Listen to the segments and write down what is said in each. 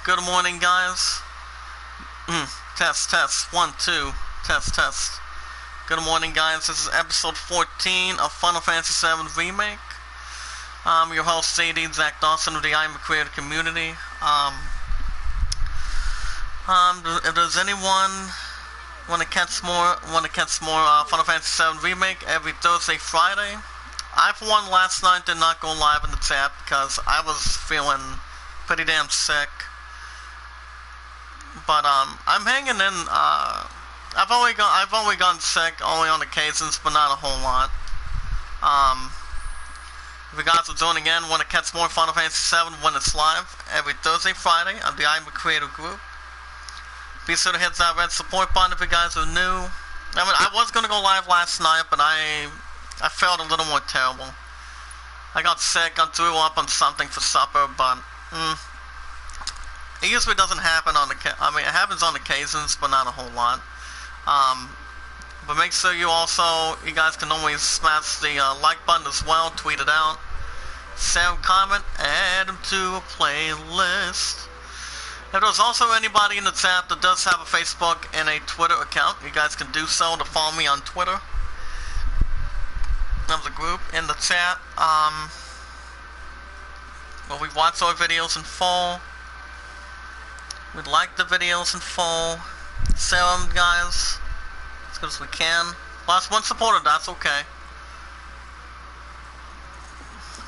Good morning, guys. Test. 1, 2. Test. Good morning, guys. This is episode 14 of Final Fantasy VII Remake. I'm your host, CD, Zach Dawson of the Iamacreator community. If there's anyone want to catch more Final Fantasy VII Remake every Thursday, Friday. I, for one, last night did not go live in the chat because I was feeling pretty damn sick. But I'm hanging in. I've only gotten sick only on occasions, but not a whole lot. If you guys are joining in, want to catch more Final Fantasy VII when it's live every Thursday, Friday on the Iamacreator group. Be sure to hit that red support button if you guys are new. I mean, I was gonna go live last night, but I felt a little more terrible. I got sick. I threw up on something for supper, but it usually doesn't happen on it happens on occasions, but not a whole lot. But make sure you guys can always smash the like button as well, tweet it out, share a comment, add them to a playlist. If there's also anybody in the chat that does have a Facebook and a Twitter account, you guys can do so to follow me on Twitter. There's a group in the chat, where we watch our videos in full. We'd like the videos in full. Share them, guys, as good as we can. Last one supporter, that's okay.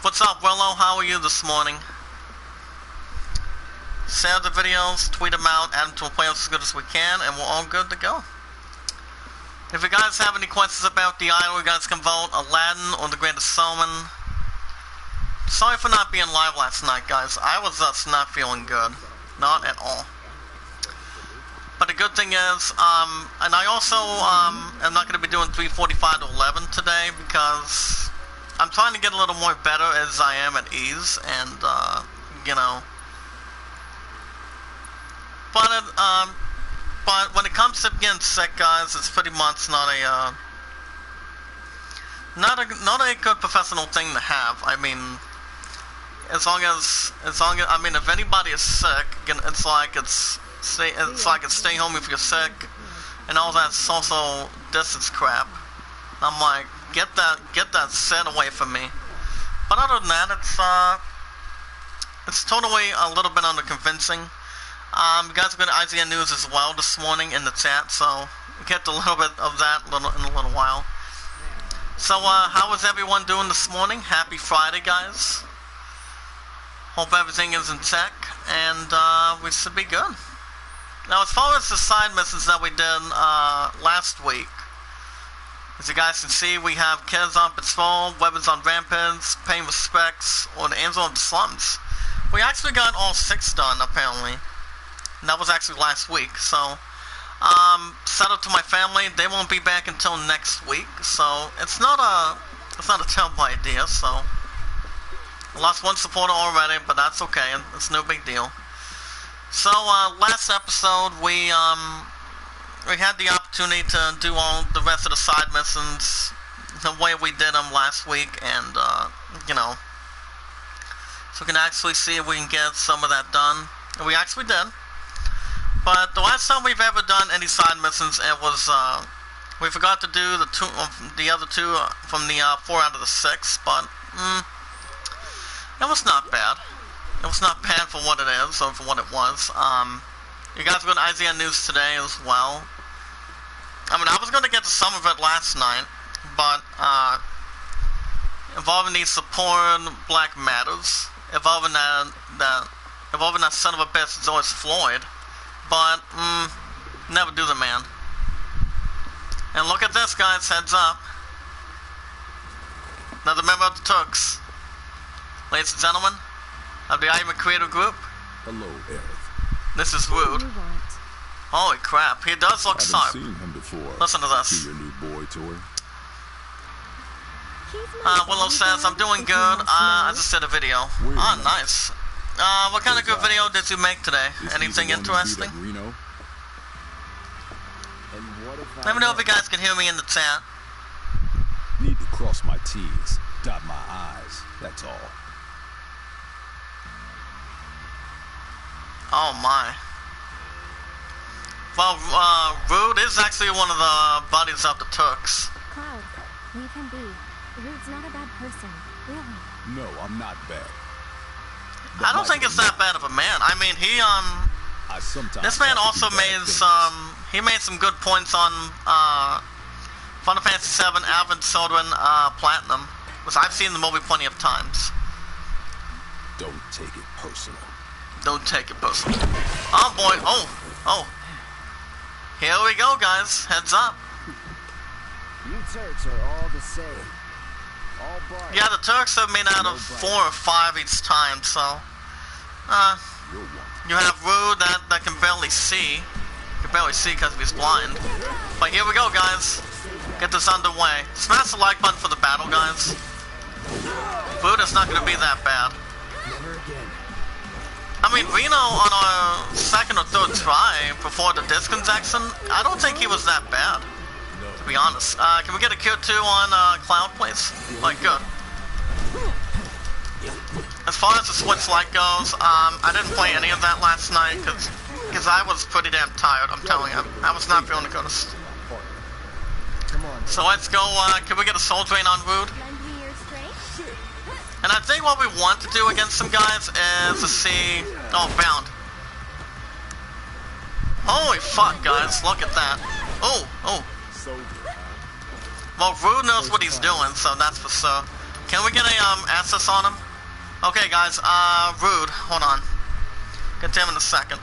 What's up, Willow? How are you this morning? Share the videos, tweet them out, add them to a playlist as good as we can, and we're all good to go. If you guys have any questions about the idol, you guys can vote Aladdin or the Greatest Showman. Sorry for not being live last night, guys. I was just not feeling good. Not at all. But the good thing is, and I also am not going to be doing 3:45 to 11 today because I'm trying to get a little more better as I am at ease, and, you know. But when it comes to getting sick, guys, it's pretty much not a good professional thing to have. I mean, as long as I mean, if anybody is sick, it's like stay home if you're sick, and all that social distance crap. I'm like, get that set away from me. But other than that, it's totally a little bit underconvincing. You guys have got IGN News as well this morning in the chat, so we'll get a little bit of that in a little while. So, how is everyone doing this morning? Happy Friday, guys. Hope everything is in check, and we should be good. Now, as far as the side missions that we did last week, as you guys can see, we have Kids on Patrol, Weapons on Rampage, Paying Respects, or the Angel of the Slums. We actually got all 6 done, apparently. And that was actually last week, so shout out to my family. They won't be back until next week, so it's not a terrible idea. So I lost one supporter already, but that's okay. It's no big deal. So last episode we had the opportunity to do all the rest of the side missions the way we did them last week, and you know, so we can actually see if we can get some of that done. And we actually did. But the last time we've ever done any side missions, it was, we forgot to do the other 2 from the 4 out of the 6, but, it was not bad. It was not bad for what it is, or for what it was. You guys got IGN News today as well. I mean, I was going to get to some of it last night, but, involving the support Black Matters, involving that son of a bitch, George Floyd. But, never do the man. And look at this, guys, heads up. Another member of the Turks. Ladies and gentlemen, of the Iamacreator group. Hello, Aerith. This is Rude. Holy crap, he does look sharp. I've seen him before. Listen to this. See your new boy toy? Willow says, I'm doing good. I just did a video. Oh, nice. What kind of good video did you make today? Anything interesting? Let me know if you guys can hear me in the chat. Need to cross my T's, dot my I's, that's all. Oh my. Well, Rude is actually one of the buddies of the Turks. Cloud, leave him be. Rude's not a bad person, really. No, I'm not bad. I don't think it's that bad of a man. I mean, I sometimes this man have to also do bad made things. he made some good points on, Final Fantasy VII Advent Children, Platinum, which I've seen the movie plenty of times. Don't take it personal. Don't take it personal. Oh boy, oh. Here we go, guys. Heads up. You Turks are all the same. All bark. Yeah, the Turks are made out of 4 or 5 each time, so... You're one. You have Rude that can barely see. Can barely see because he's blind. But here we go, guys. Get this underway. Smash the like button for the battle, guys. Rude is not going to be that bad. Never again. I mean, Reno on our second or third try before the disc injection, I don't think he was that bad, to be honest. Can we get a Q2 on Cloud, please? Like, good. As far as the Switch Lite goes, I didn't play any of that last night because I was pretty damn tired, I'm telling you. I was not feeling to go to sleep. Come on. So let's go, can we get a Soul Drain on Rude? Lend me your strength? And I think what we want to do against some guys is to see... Oh, bound. Holy fuck, guys. Look at that. Oh. Well, Rude knows what he's doing, so that's for sure. Can we get a, access on him? Okay, guys, Rude. Hold on. Get to him in a second.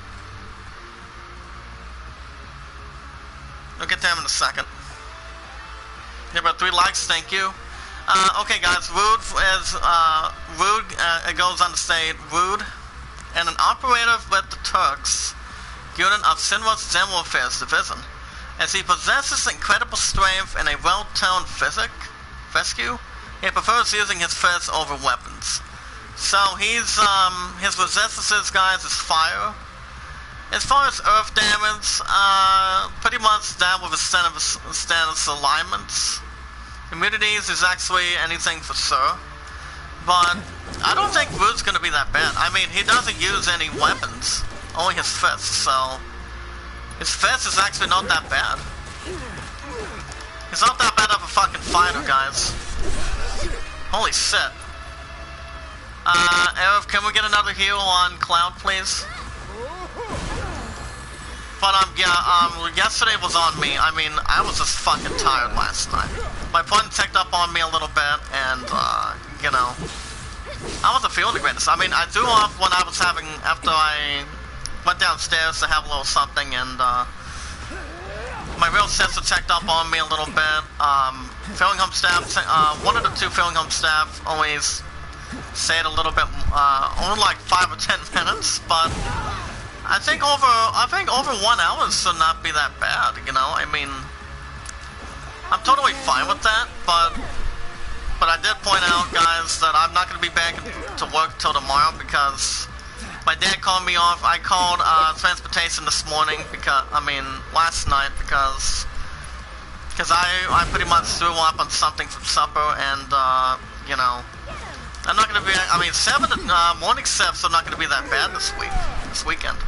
We'll get to him in a second. Give about 3 likes, thank you. Okay, guys, Rude is, it goes on to say, Rude, and an operator with the Turks, unit of Sinra's Zen Warfare's division, as he possesses incredible strength and a well-toned physique, he prefers using his fists over weapons. So he's, his resistances, guys, is fire. As far as earth damage, pretty much that with a status alignments. Immunities is actually anything for sure, but I don't think Rude's gonna be that bad. I mean, he doesn't use any weapons, only his fists, so his fist is actually not that bad. He's not that bad of a fucking fighter, guys. Holy shit. Eric, can we get another heal on Cloud, please? But, yesterday was on me. I mean, I was just fucking tired last night. My friend checked up on me a little bit, and, you know, I wasn't feeling the greatest. I mean, I threw off when I was having, after I went downstairs to have a little something, and, my real sister checked up on me a little bit. Filling home staff, one of the 2 filling home staff always stayed a little bit, only like 5 or 10 minutes, but I think over 1 hour should not be that bad, you know? I mean, I'm totally fine with that, but I did point out, guys, that I'm not going to be back to work till tomorrow because my dad called me off. I called transportation this morning last night because I pretty much threw up on something from supper, and you know, I'm not going to be. I mean, morning shifts are not going to be that bad this weekend.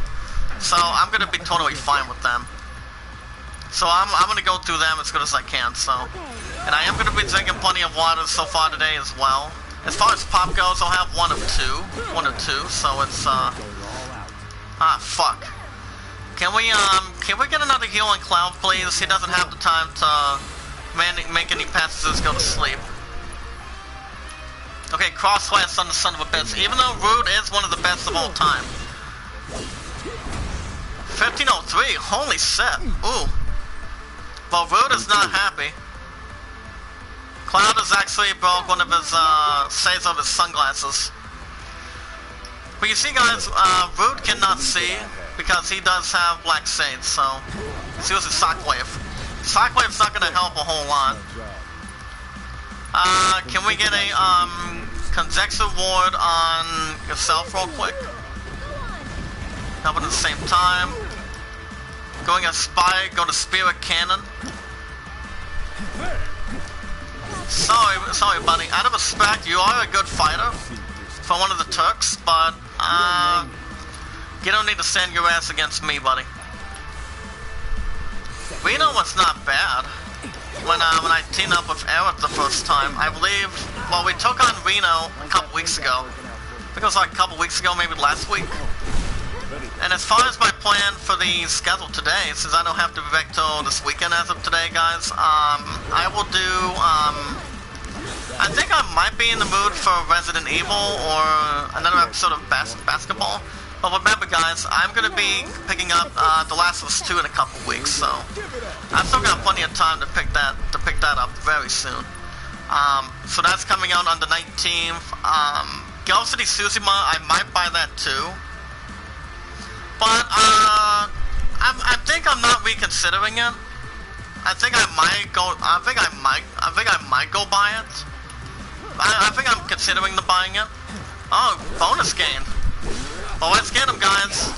So I'm going to be totally fine with them. So I'm going to go through them as good as I can. So, and I am going to be drinking plenty of water so far today as well. As far as pop goes, I'll have one or two. So it's fuck. Can we get another heal on Cloud, please? He doesn't have the time to make any passages go to sleep. Okay, cross-slash on the son of a bitch. Even though Rude is one of the best of all time. 1503, holy shit. Ooh. Well, Rude is not happy. Cloud has actually broke one of his shades of his sunglasses. But you see, guys, Rude cannot see because he does have black shades, so he's using Shockwave. Shockwave's not gonna help a whole lot. Can we get a conjecture ward on yourself real quick? Help at the same time. Going as spy, go to Spirit Cannon. Sorry, buddy. Out of respect, you are a good fighter for one of the Turks, but You don't need to stand your ass against me, buddy. Reno was not bad. When I teamed up with Eric the first time, I believe, well, we took on Reno a couple weeks ago. I think it was like a couple weeks ago, maybe last week. And as far as my plan for the schedule today, since I don't have to be back till this weekend as of today, guys, I will do, I think I might be in the mood for Resident Evil or another episode of basketball. But remember, guys, I'm going to be picking up The Last of Us 2 in a couple weeks, so I've still got plenty of time to pick that up very soon. So that's coming out on the 19th. Ghost City Tsushima, I might buy that too. But I think I'm not reconsidering it. I think I might go. I think I might go buy it. I think I'm considering buying it. Oh, bonus gain. Well, let's get him, guys.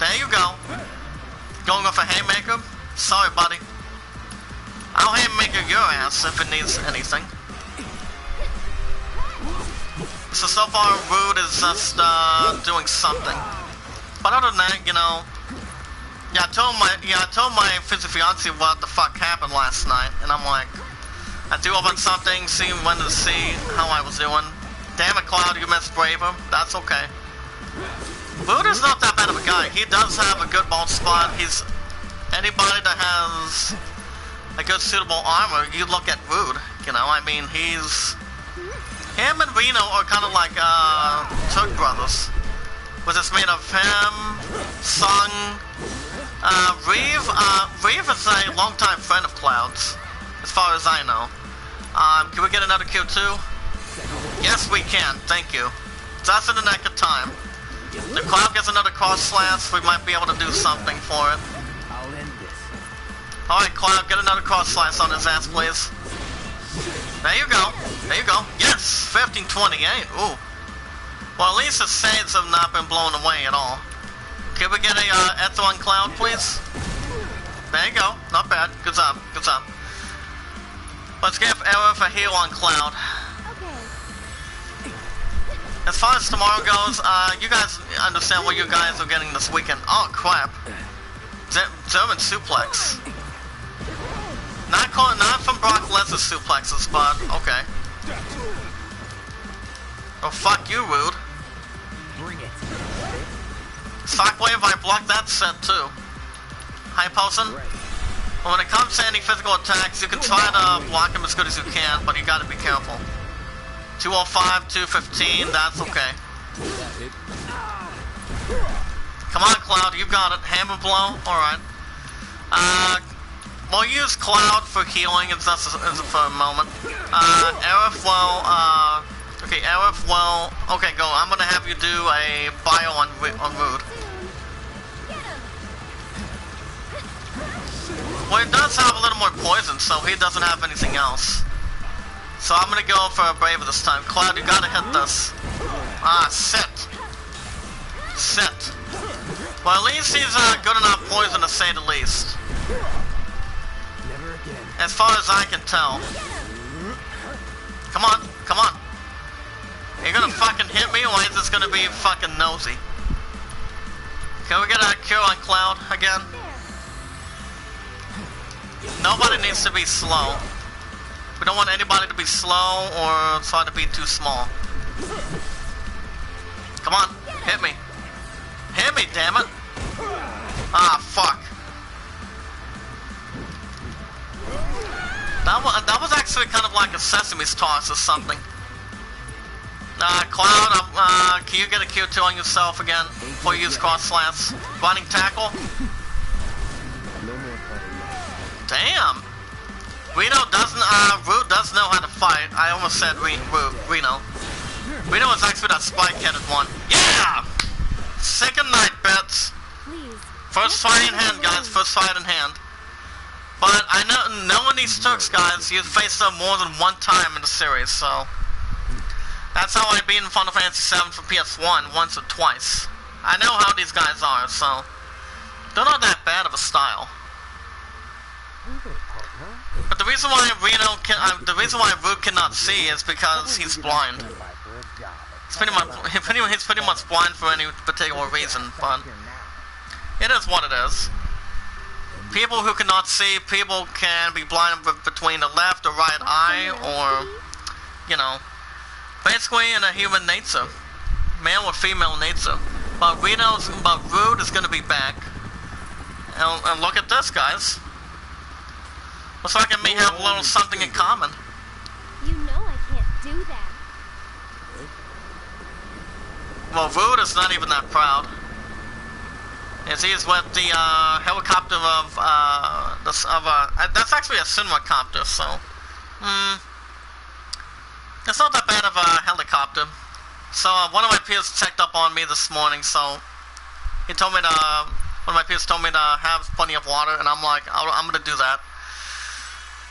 There you go. Going with a haymaker? Sorry, buddy. I'll haymaker your ass if it needs anything. So far, Rude is just doing something. But other than that, you know, I told my fiancé what the fuck happened last night, and I'm like, I threw up on something, wanted to see how I was doing. Damn it, Cloud, you missed Braver. That's okay. Rude is not that bad of a guy. He does have a good ball spot. He's anybody that has a good suitable armor. You look at Rude, you know. I mean, him and Reno are kind of like Turk brothers, which is made of him, Sung, Reeve. Reeve is a longtime friend of Cloud's, as far as I know. Can we get another Q too? Yes, we can. Thank you. Just in the nick of time. If Cloud gets another cross slash, we might be able to do something for it. I'll end this. Alright, Cloud, get another cross slash on his ass, please. There you go. There you go. Yes! 1528. Ooh. Well, at least the shades have not been blown away at all. Can we get a Ether on Cloud, please? There you go. Not bad. Good job. Good job. Let's give Aerith a heal on Cloud. As far as tomorrow goes, you guys understand what you guys are getting this weekend. Oh, crap. German suplex. Not from Brock Lesnar's suplexes, but okay. Oh, fuck you, Rude. Bring it. Shockwave, I blocked that set too. Hi, Paulson. Well, when it comes to any physical attacks, you can try to block them as good as you can, but you gotta be careful. 205, 215, that's okay. Come on, Cloud, you got it. Hammer blow, alright. We'll use Cloud for healing for a moment. Aerith will, okay, Aerith will, okay, go. I'm gonna have you do a bio on Rude. Well, it does have a little more poison, so he doesn't have anything else. So I'm gonna go for a Braver this time. Cloud, you gotta hit this. Ah, sit. Sit. Well, at least he's good enough poison to say the least. Never again. As far as I can tell. Come on, come on. You're gonna fucking hit me, or is this gonna be fucking nosy? Can we get a cure on Cloud again? Nobody needs to be slow. We don't want anybody to be slow or try to be too small. Come on, hit me. Hit me, damn it. Ah, fuck. That was actually kind of like a Sesame's toss or something. Cloud, can you get a Q2 on yourself again before you use cross slants? Running tackle? Damn. Rude does know how to fight. I almost said Reno. Reno is actually that spike-headed one. Yeah! Second night, bets. First fight in hand, guys. First fight in hand. But I know, knowing these Turks, guys, you've faced them more than one time in the series, so that's how I beat in Final Fantasy VII for PS1 once or twice. I know how these guys are, so they're not that bad of a style. But the reason why Rude cannot see is because he's blind. He's pretty much blind for any particular reason. But it is what it is. People who cannot see, people can be blind between the left or right eye, or, you know, basically in a human nature, male or female nature. But Rude is going to be back. And look at this, guys. Looks like we have a little something in common. You know I can't do that. Well, Rude is not even that proud. As he's with the helicopter of that's actually a cinemacopter, so it's not that bad of a helicopter. So one of my peers checked up on me this morning, so he told me to. One of my peers told me to have plenty of water, and I'm like, I'm gonna do that.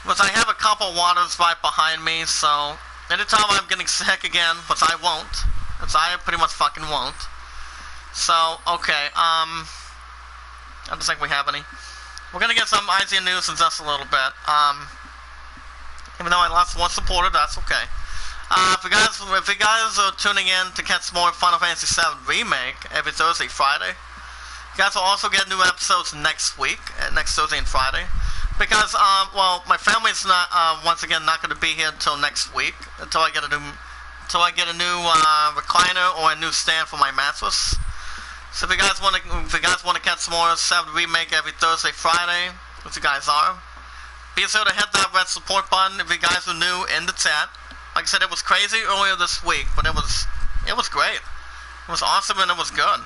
But I have a couple of waters right behind me, so anytime I'm getting sick again, which I won't, which I pretty much fucking won't. So okay, I don't think we have any. We're gonna get some IGN news in just a little bit. Even though I lost one supporter, that's okay. If you guys are tuning in to catch more Final Fantasy VII Remake every Thursday, Friday, you guys will also get new episodes next week, next Thursday and Friday. Because, well, my family's not, once again, not going to be here until next week, until I get a new recliner or a new stand for my mattress. So if you guys want to catch some more 7 Remake every Thursday, Friday, which you guys are, be sure to hit that red support button if you guys are new in the chat. Like I said, it was crazy earlier this week, but it was great. It was awesome and it was good.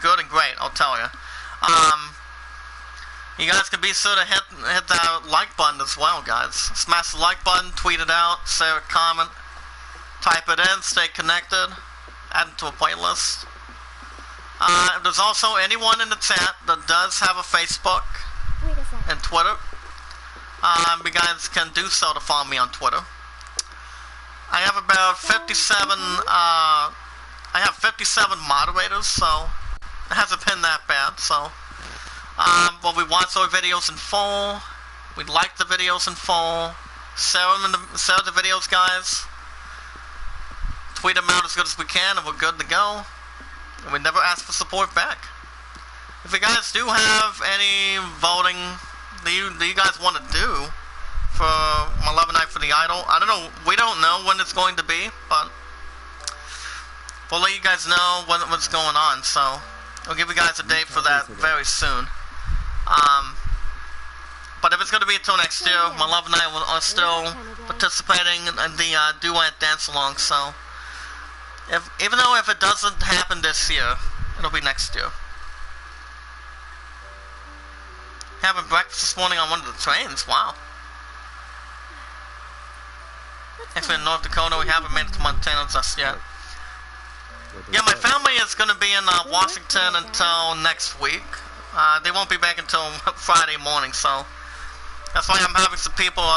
Good and great, I'll tell you. You guys can be sure to hit that like button as well, guys. Smash the like button, tweet it out, say a comment, type it in, stay connected, add it to a playlist. If there's also anyone in the chat that does have a Facebook and Twitter, you guys can do so to follow me on Twitter. I have about 57, I have 57 moderators, so it hasn't been that bad, so. Well, we watch our videos in full, we like the videos in full, share the videos, guys, tweet them out as good as we can, and we're good to go, and we never ask for support back. If you guys do have any voting that you guys want to do for my 11 Night for the Idol, I don't know, we don't know when it's going to be, but we'll let you guys know what's going on, so I'll give you guys a date for that very soon. But if it's going to be until next year, my love and I are still participating in the duet dance along, so even though if it doesn't happen this year, it'll be next year. Having breakfast this morning on one of the trains, wow. Actually in North Dakota, we haven't made it to Montana just yet. Yeah, my family is going to be in Washington until next week. They won't be back until Friday morning, so that's why I'm having some people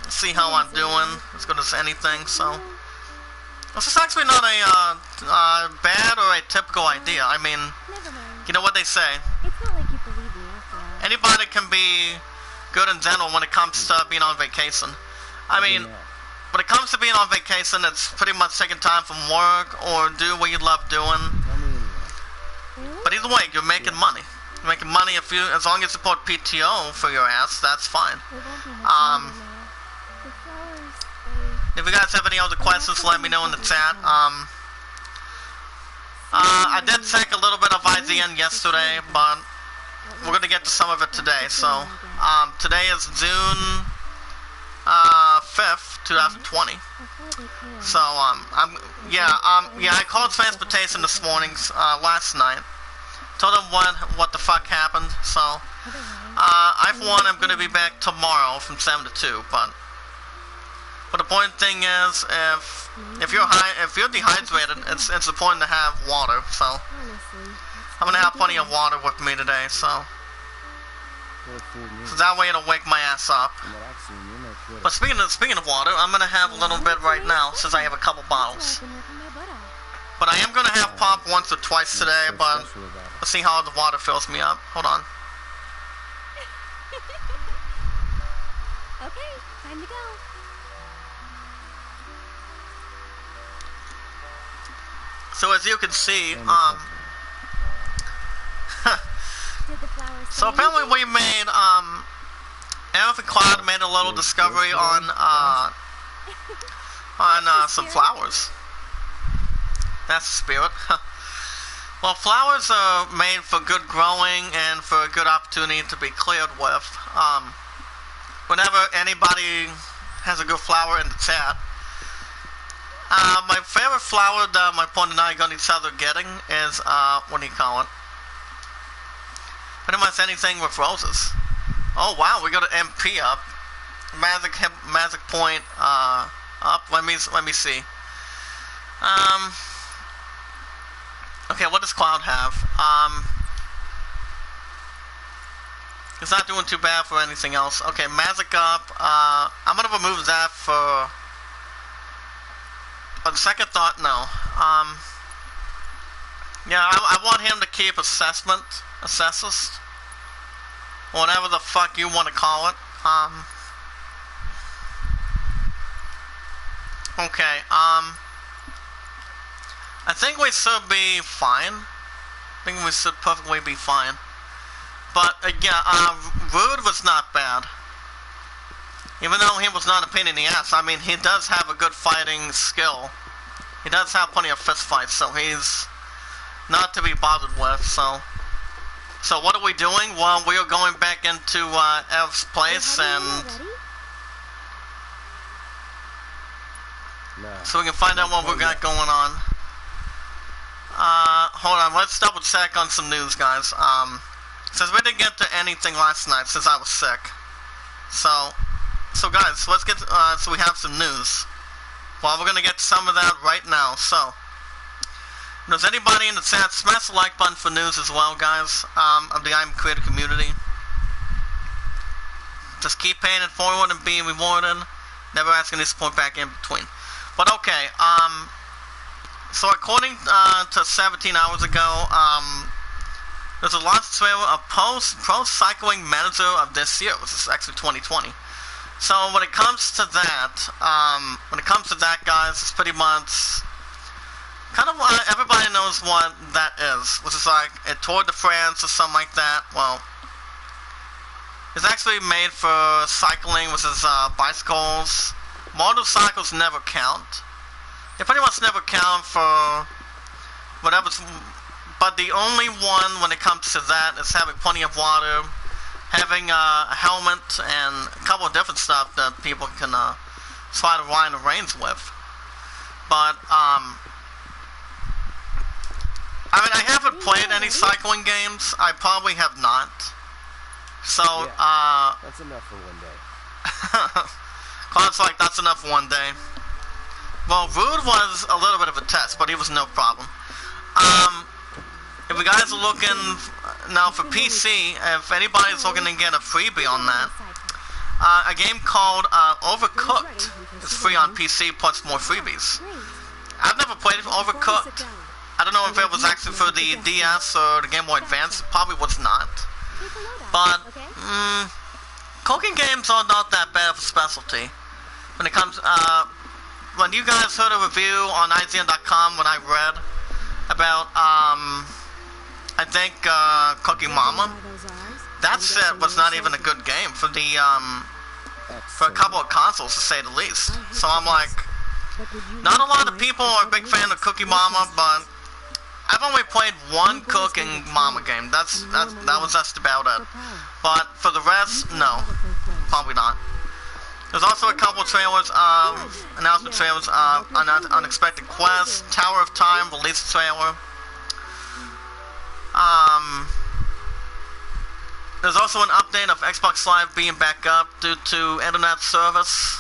see how I'm doing, as good as anything, so. This is actually not a bad or a typical idea. I mean, you know what they say. Anybody can be good in general when it comes to being on vacation. I mean, when it comes to being on vacation, it's pretty much taking time from work or do what you love doing. But either way, you're making money. You're making money as long as you support PTO for your ass, that's fine. If you guys have any other questions, let me know in the chat. I did take a little bit of IGN yesterday, but we're going to get to some of it today. So, today is June 5th, 2020. So, I called transportation this morning, last night. Told them what the fuck happened. So, I for one am going to be back tomorrow from 7 to 2, but the important thing is, if you're dehydrated, it's important to have water. So I'm gonna have plenty of water with me today. So that way it'll wake my ass up. But speaking of water, I'm gonna have a little bit right now since I have a couple bottles. But I am gonna have pop once or twice today. But let's see how the water fills me up. Hold on. Okay, time to go. So as you can see, Did the flowers So say apparently anything? we made, Elf and Cloud made a little discovery on some flowers. That's the spirit. Well, flowers are made for good growing and for a good opportunity to be cleared with. Whenever anybody has a good flower in the chat. My favorite flower that my opponent and I got each other getting is, what do you call it? Pretty much anything with roses. Oh wow, we got an MP up. Magic point, up. Let me see. Okay, what does Cloud have? It's not doing too bad for anything else. Okay, magic up. I'm gonna remove that for... On second thought, no. Yeah, I want him to keep assessist, whatever the fuck you want to call it. Okay, I think we should be fine. I think we should perfectly be fine. But, yeah, Rude was not bad. Even though he was not a pain in the ass, I mean, he does have a good fighting skill. He does have plenty of fist fights, so he's not to be bothered with, so what are we doing? Well, we are going back into, Ev's place, and... So we can find out what we got going on. Hold on, let's double check on some news, guys. Since we didn't get to anything last night, since I was sick. So guys, let's get, so we have some news. Well, we're gonna get some of that right now, so. If there's anybody in the chat, smash the like button for news as well, guys, of the Iamacreator community. Just keep paying it forward and being rewarded. Never asking any support back in between. But okay, so according to 17 hours ago, there's a launch trailer of Pro Cycling Manager of this year, which is actually 2020. So when it comes to that, guys, it's pretty much kind of everybody knows what that is, which is like a Tour de France or something like that. Well, it's actually made for cycling, which is bicycles. Motorcycles never count. They pretty much never count for whatever's. But the only one when it comes to that is having plenty of water, having a helmet, and a couple of different stuff that people can slide around the reins with. But I mean, I haven't played any cycling games. I probably have not. So that's enough for one day. Cloud's like, that's enough for one day. Well, Rude was a little bit of a test, but he was no problem. If you guys are looking now for PC, if anybody's looking to get a freebie on that, a game called Overcooked is free on PC plus more freebies. I've never played Overcooked. I don't know if it was actually for the DS or the Game Boy Advance. It probably was not. But cooking games are not that bad of a specialty. When it comes, when you guys heard a review on IGN.com when I read about I think Cooking Mama, that set was not even a good game for the for a couple of consoles, to say the least. So I'm like, not a lot of people are a big fan of Cooking Mama, but I've only played one Cooking Mama game. That was just about it. But for the rest, no, probably not. There's also a couple of trailers, announcement trailers, Unexpected Quest, Tower of Time release trailer. There's also an update of Xbox Live being back up due to internet service.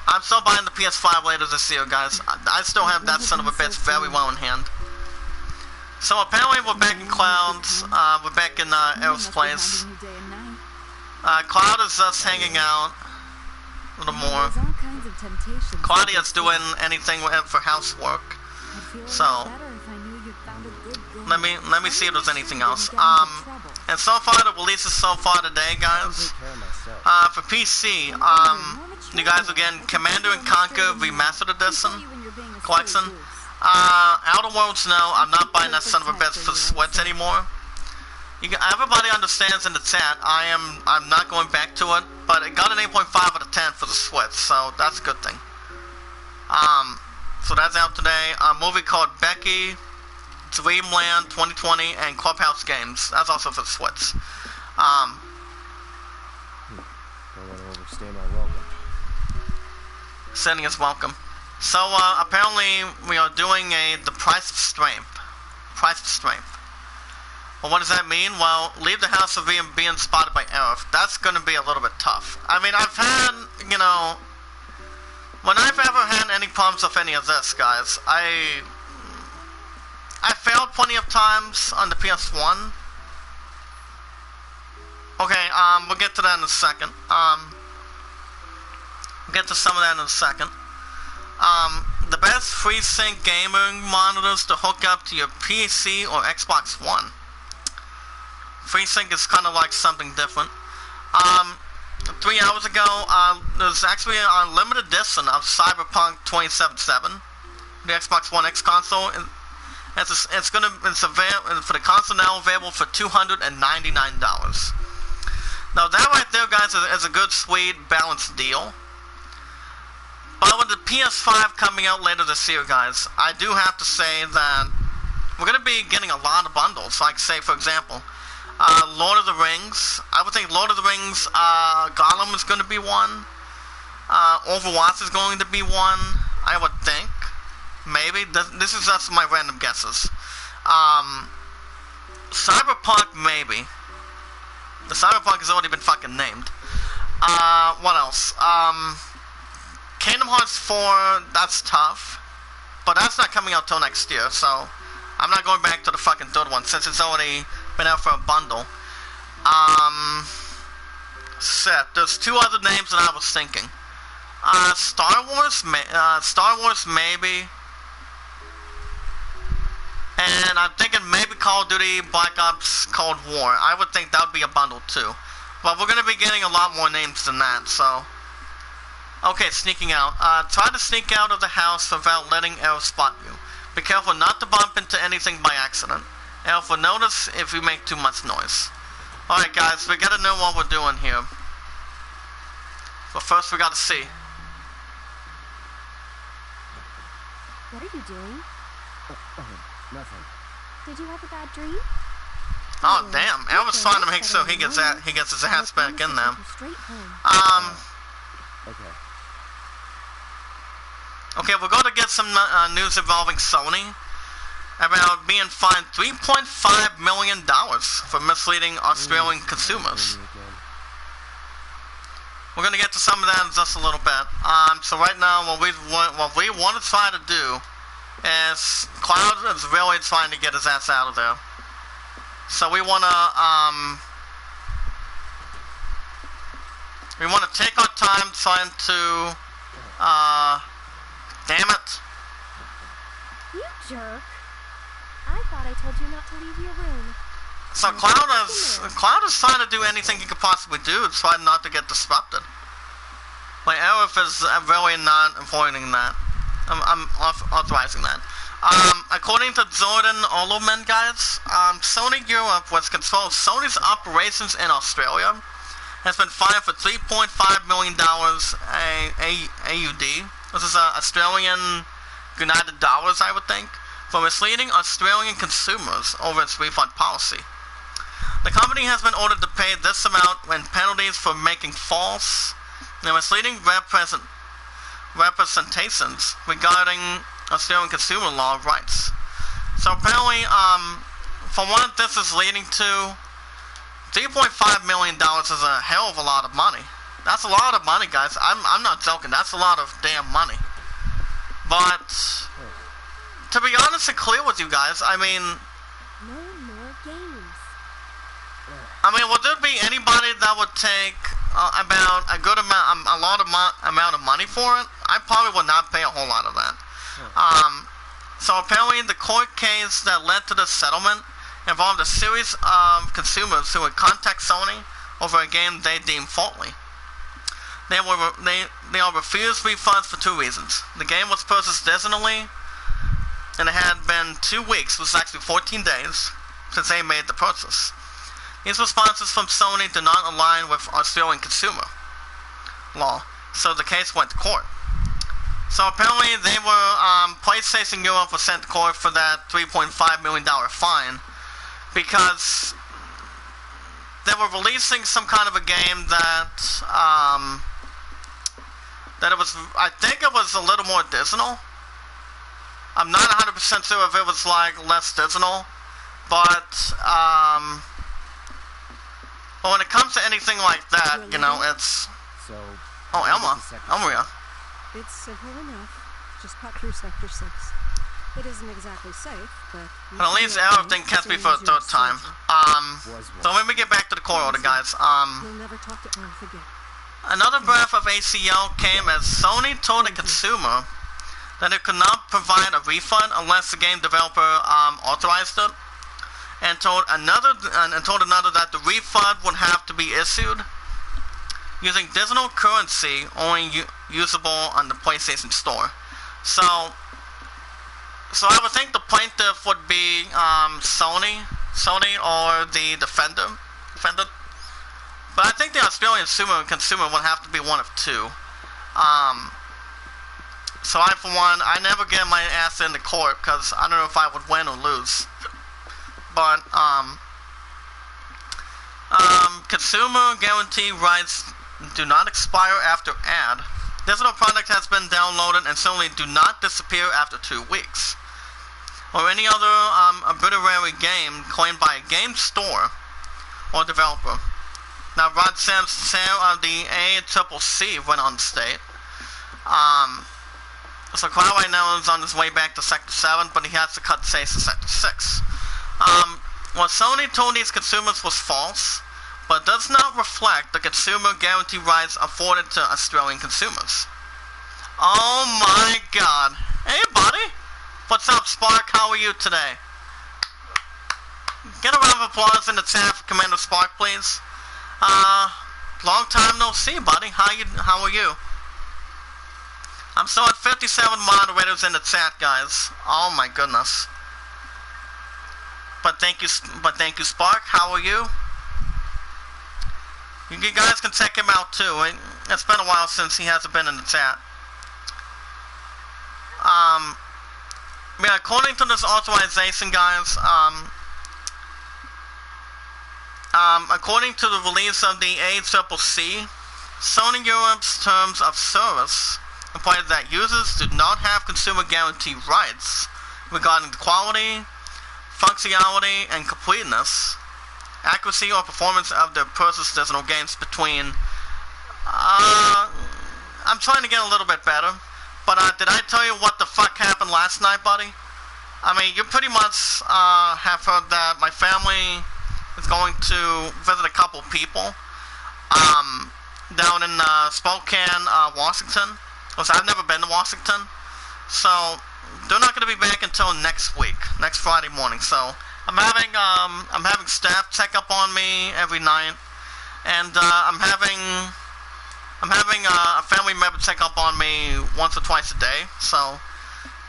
I'm still buying the PS5 later this year, guys. I still have that son of a bitch very well in hand. So apparently we're back in Cloud's, we're back in Eric's place. Cloud is just hanging out a little more. Claudia's doing anything for housework. So let me see if there's anything else. And so far the releases so far today, guys. For PC, you guys again, Commander and Conquer Remastered Edition Collection. Outer Worlds, no, I'm not buying that son of a bitch for the Switch anymore. Everybody understands in the chat. I'm not going back to it, but it got an 8.5 out of 10 for the Switch, so that's a good thing. So that's out today. A movie called Becky, Dreamland 2020, and Clubhouse Games. That's also for the Switch. Don't want to overstay my welcome. Sending us welcome. So apparently we are doing the price of strength. Price of strength. Well, what does that mean? Well, leave the house of being spotted by Aerith. That's going to be a little bit tough. I mean, I've had, you know, when I've ever had any problems with any of this, guys, I failed plenty of times on the PS1. Okay, we'll get to that in a second. We'll get to some of that in a second. The best FreeSync gaming monitors to hook up to your PC or Xbox One. FreeSync is kind of like something different. 3 hours ago, there's actually a limited edition of Cyberpunk 2077, the Xbox One X console. And it's available for the console now, available for $299. Now that right there, guys, is a good, sweet, balanced deal. But with the PS5 coming out later this year, guys, I do have to say that we're going to be getting a lot of bundles. Like, say, for example, Lord of the Rings. I would think Lord of the Rings, Gollum is going to be one. Overwatch is going to be one, I would think. Maybe. This is just my random guesses. Cyberpunk, maybe. The Cyberpunk has already been fucking named. What else? Kingdom Hearts 4, that's tough. But that's not coming out till next year, so I'm not going back to the fucking third one since it's already been out for a bundle. There's two other names that I was thinking. Star Wars, maybe. And I'm thinking maybe Call of Duty Black Ops Cold War. I would think that would be a bundle too. But we're going to be getting a lot more names than that, so. Okay, sneaking out. Try to sneak out of the house without letting Aerith spot you. Be careful not to bump into anything by accident. Aerith will notice if you make too much noise. Alright guys, we gotta know what we're doing here. But first we gotta see. What are you doing? Nothing. Did you have a bad dream? Oh damn, Aerith's trying to make sure he gets his ass back in there. Okay. Okay, we're going to get some news involving Sony about being fined $3.5 million for misleading Australian consumers. We're going to get to some of that in just a little bit. So right now, what we want to try to do is Cloud is really trying to get his ass out of there. So we want to take our time trying to damn it. You jerk. I thought I told you not to leave your room. So Cloud is trying to do anything he could possibly do to try not to get disrupted. Like Aerith is really not avoiding that. I'm authorizing that. According to Jordan Oloman, guys, Sony Europe, which controls Sony's operations in Australia, has been fined for $3.5 million AUD. This is Australian United Dollars, I would think, for misleading Australian consumers over its refund policy. The company has been ordered to pay this amount in penalties for making false and misleading representations regarding Australian consumer law rights. So apparently, from what this is leading to, $3.5 million is a hell of a lot of money. That's a lot of money, guys. I'm not joking. That's a lot of damn money. But to be honest and clear with you guys, I mean, No more games. would there be anybody that would take about a good amount, amount of money for it? I probably would not pay a whole lot of that. So apparently, the court case that led to the settlement involved a series of consumers who would contact Sony over a game they deemed faulty. They are refused refunds for two reasons. The game was purchased digitally, and it had been 2 weeks, which was actually 14 days, since they made the purchase. These responses from Sony did not align with Australian consumer law, so the case went to court. So apparently they were, PlayStation Europe was sent to court for that $3.5 million fine because they were releasing some kind of a game that, that it was, I think it was a little more Disney. I'm not 100% sure if it was like less Disney, but when it comes to anything like that, you know, it's... So... Oh, Elmaria. It's simple enough. Just cut through Sector 6. It isn't exactly safe, but... At least Arrow didn't catch me for a third time. So let me get back to the core order, guys. You'll never talk to Earth again. Another breath of ACL came as Sony told the consumer that it could not provide a refund unless the game developer authorized it, and told another that the refund would have to be issued using digital currency only usable on the PlayStation Store. So I would think the plaintiff would be Sony or the defendant. But I think the Australian consumer would have to be one of two. So I, for one, I never get my ass into court because I don't know if I would win or lose. But consumer guarantee rights do not expire after ad. Digital product has been downloaded and certainly do not disappear after 2 weeks. Or any other arbitrary game claimed by a game store or developer. Now, Rod Sims, the ACCC went on to state. So Cloud right now is on his way back to Sector 7, but he has to cut chase to Sector 6. What Sony told these consumers was false, but does not reflect the consumer guarantee rights afforded to Australian consumers. Oh my god. Hey buddy! What's up, Spark? How are you today? Get a round of applause in the chat for Commander Spark, please. Long time no see, buddy. How are you? I'm still at 57 moderators in the chat, guys. Oh my goodness. But thank you, Spark. How are you? You guys can check him out too. It's been a while since he hasn't been in the chat. Yeah, according to this authorization, guys, according to the release of the ACCC, Sony Europe's terms of service imply that users do not have consumer guarantee rights regarding the quality, functionality, and completeness, accuracy, or performance of their purchased digital games between... I'm trying to get a little bit better, but did I tell you what the fuck happened last night, buddy? I mean, you pretty much have heard that my family is going to visit a couple people down in Spokane, Washington. I've never been to Washington, so they're not going to be back until next week, next Friday morning. So I'm having staff check up on me every night, and I'm having a family member check up on me once or twice a day. So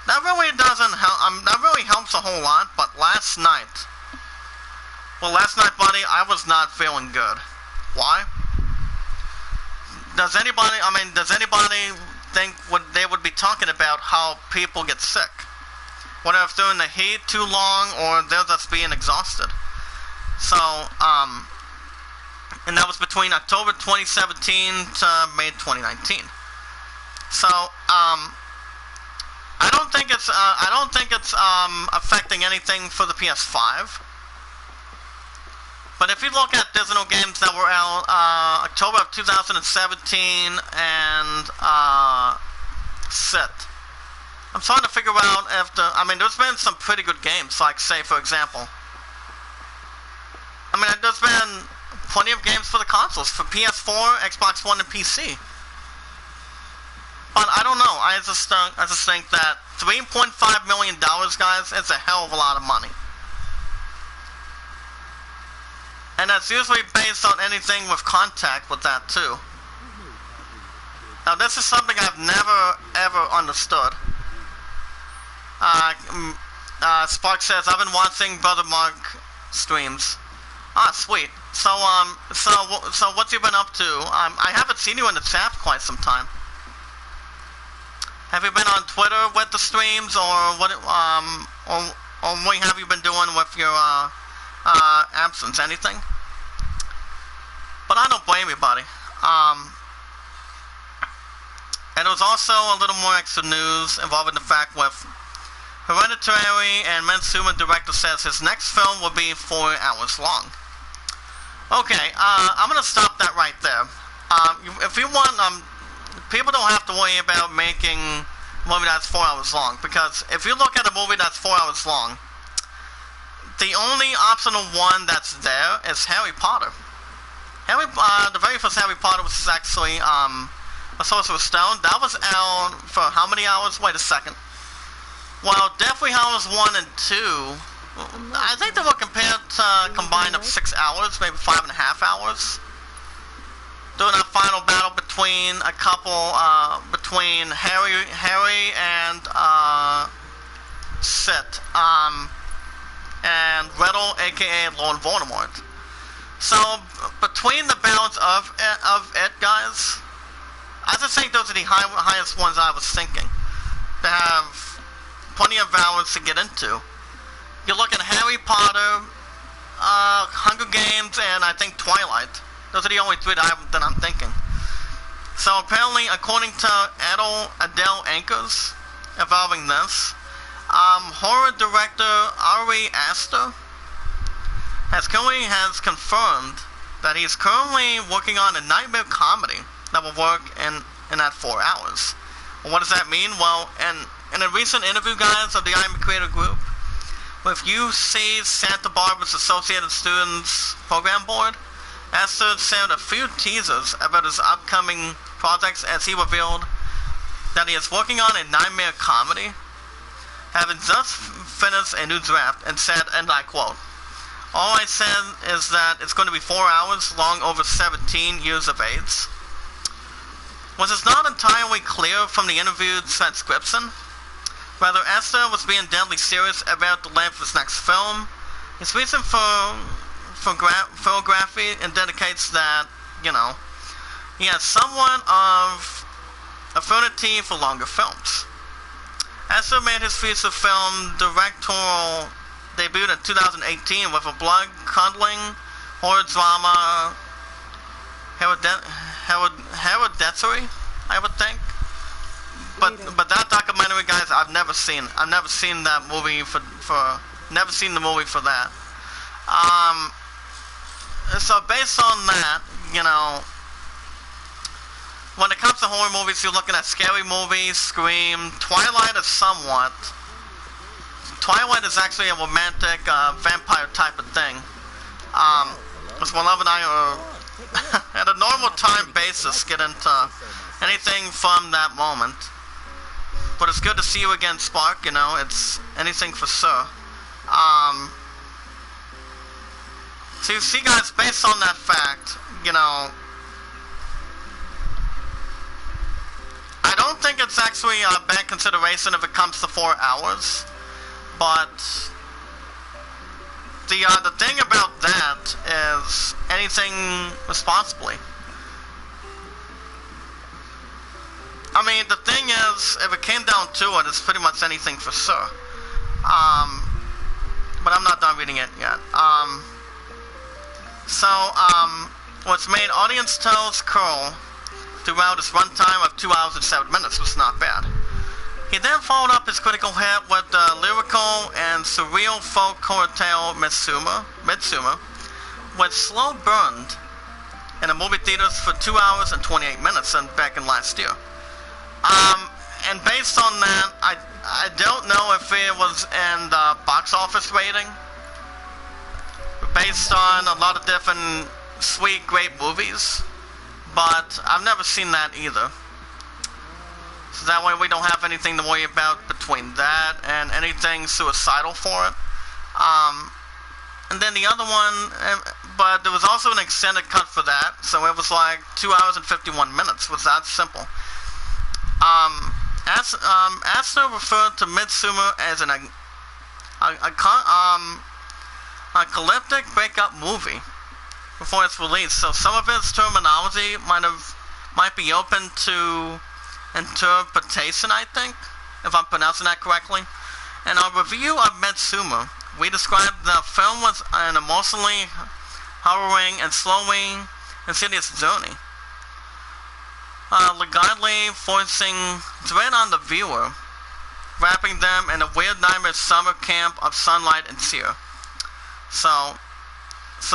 that really doesn't help. That really helps a whole lot. But last night, buddy, I was not feeling good. Why? Does anybody think they would be talking about how people get sick? Whether if they're in the heat too long or they're just being exhausted. So, and that was between October 2017 to May 2019. So, I don't think it's affecting anything for the PS5. But if you look at digital games that were out October of 2017 and sit, I'm trying to figure out if there's been some pretty good games, like say for example, there's been plenty of games for the consoles, for PS4, Xbox One, and PC. But I don't know, I just think that $3.5 million, guys, is a hell of a lot of money. And that's usually based on anything with contact with that too. Now this is something I've never ever understood. Spark says, I've been watching Brother Mark streams. Ah, sweet. so what you been up to? I haven't seen you in the chat for quite some time. Have you been on Twitter with the streams, or what? Or what have you been doing with your absence? Anything? But I don't blame you, buddy. And there was also a little more extra news involving the fact with Hereditary, and Mitsuma director says his next film will be 4 hours long. Okay, I'm gonna stop that right there. If you want, people don't have to worry about making a movie that's 4 hours long, because if you look at a movie that's 4 hours long, the only optional one that's there is Harry Potter. The very first Harry Potter was actually A Sorcerer's Stone. That was out for how many hours? Wait a second. Well, Deathly Hallows 1 and 2, I think they were combined up 6 hours, maybe 5.5 hours. During that final battle between a couple, between Harry and Sid, and Riddle, aka Lord Voldemort. So between the battles of it, guys, I just think those are the highest ones I was thinking. To have plenty of hours to get into. You look at Harry Potter, Hunger Games, and I think Twilight. Those are the only three that I'm thinking. So apparently, according to Adele Anchors involving this, horror director Ari Aster has confirmed that he's currently working on a nightmare comedy that will work in that 4 hours. Well, what does that mean? Well, in a recent interview, guys, of the Iamacreator group with UC Santa Barbara's Associated Students Program Board, Aster shared a few teasers about his upcoming projects as he revealed that he is working on a nightmare comedy, having just finished a new draft, and said, and I quote, "All I said is that it's going to be 4 hours long over 17 years of age." Which is not entirely clear from the interview transcription. Rather, Aster was being deadly serious about the length of his next film. His reason for filmography indicates that, he has somewhat of affinity for longer films. Aster made his feature film directorial debut in 2018 with a blood-curdling horror drama, Hereditary, I would think. But that documentary, guys, I've never seen that movie never seen the movie for that. So based on that, when it comes to horror movies, you're looking at Scary Movie, Scream, Twilight is somewhat. Twilight is actually a romantic vampire type of thing. Which my love and I are at a normal time basis get into anything from that moment. But it's good to see you again, Spark, it's anything for sure. So you see, guys, based on that fact, I don't think it's actually a bad consideration if it comes to 4 hours, but the thing about that is anything responsibly. I mean, the thing is, if it came down to it, it's pretty much anything for sure. But I'm not done reading it yet. What's made audience toes curl throughout his runtime of 2 hours and 7 minutes was not bad. He then followed up his critical hit with the lyrical and surreal folk horror tale Mitsuma, which slow burned in the movie theaters for 2 hours and 28 minutes back in last year. And based on that, I don't know if it was in the box office rating, based on a lot of different sweet, great movies, but I've never seen that either. So that way we don't have anything to worry about between that and anything suicidal for it. And then the other one, but there was also an extended cut for that, so it was like 2 hours and 51 minutes. It was that simple. Aster referred to Mitsuma as an apocalyptic breakup movie before its release, so some of its terminology might be open to interpretation, I think, if I'm pronouncing that correctly. In our review of Midsummer, we described the film as an emotionally harrowing and slowly insidious journey, legally forcing dread on the viewer, wrapping them in a weird nightmare summer camp of sunlight and cheer. So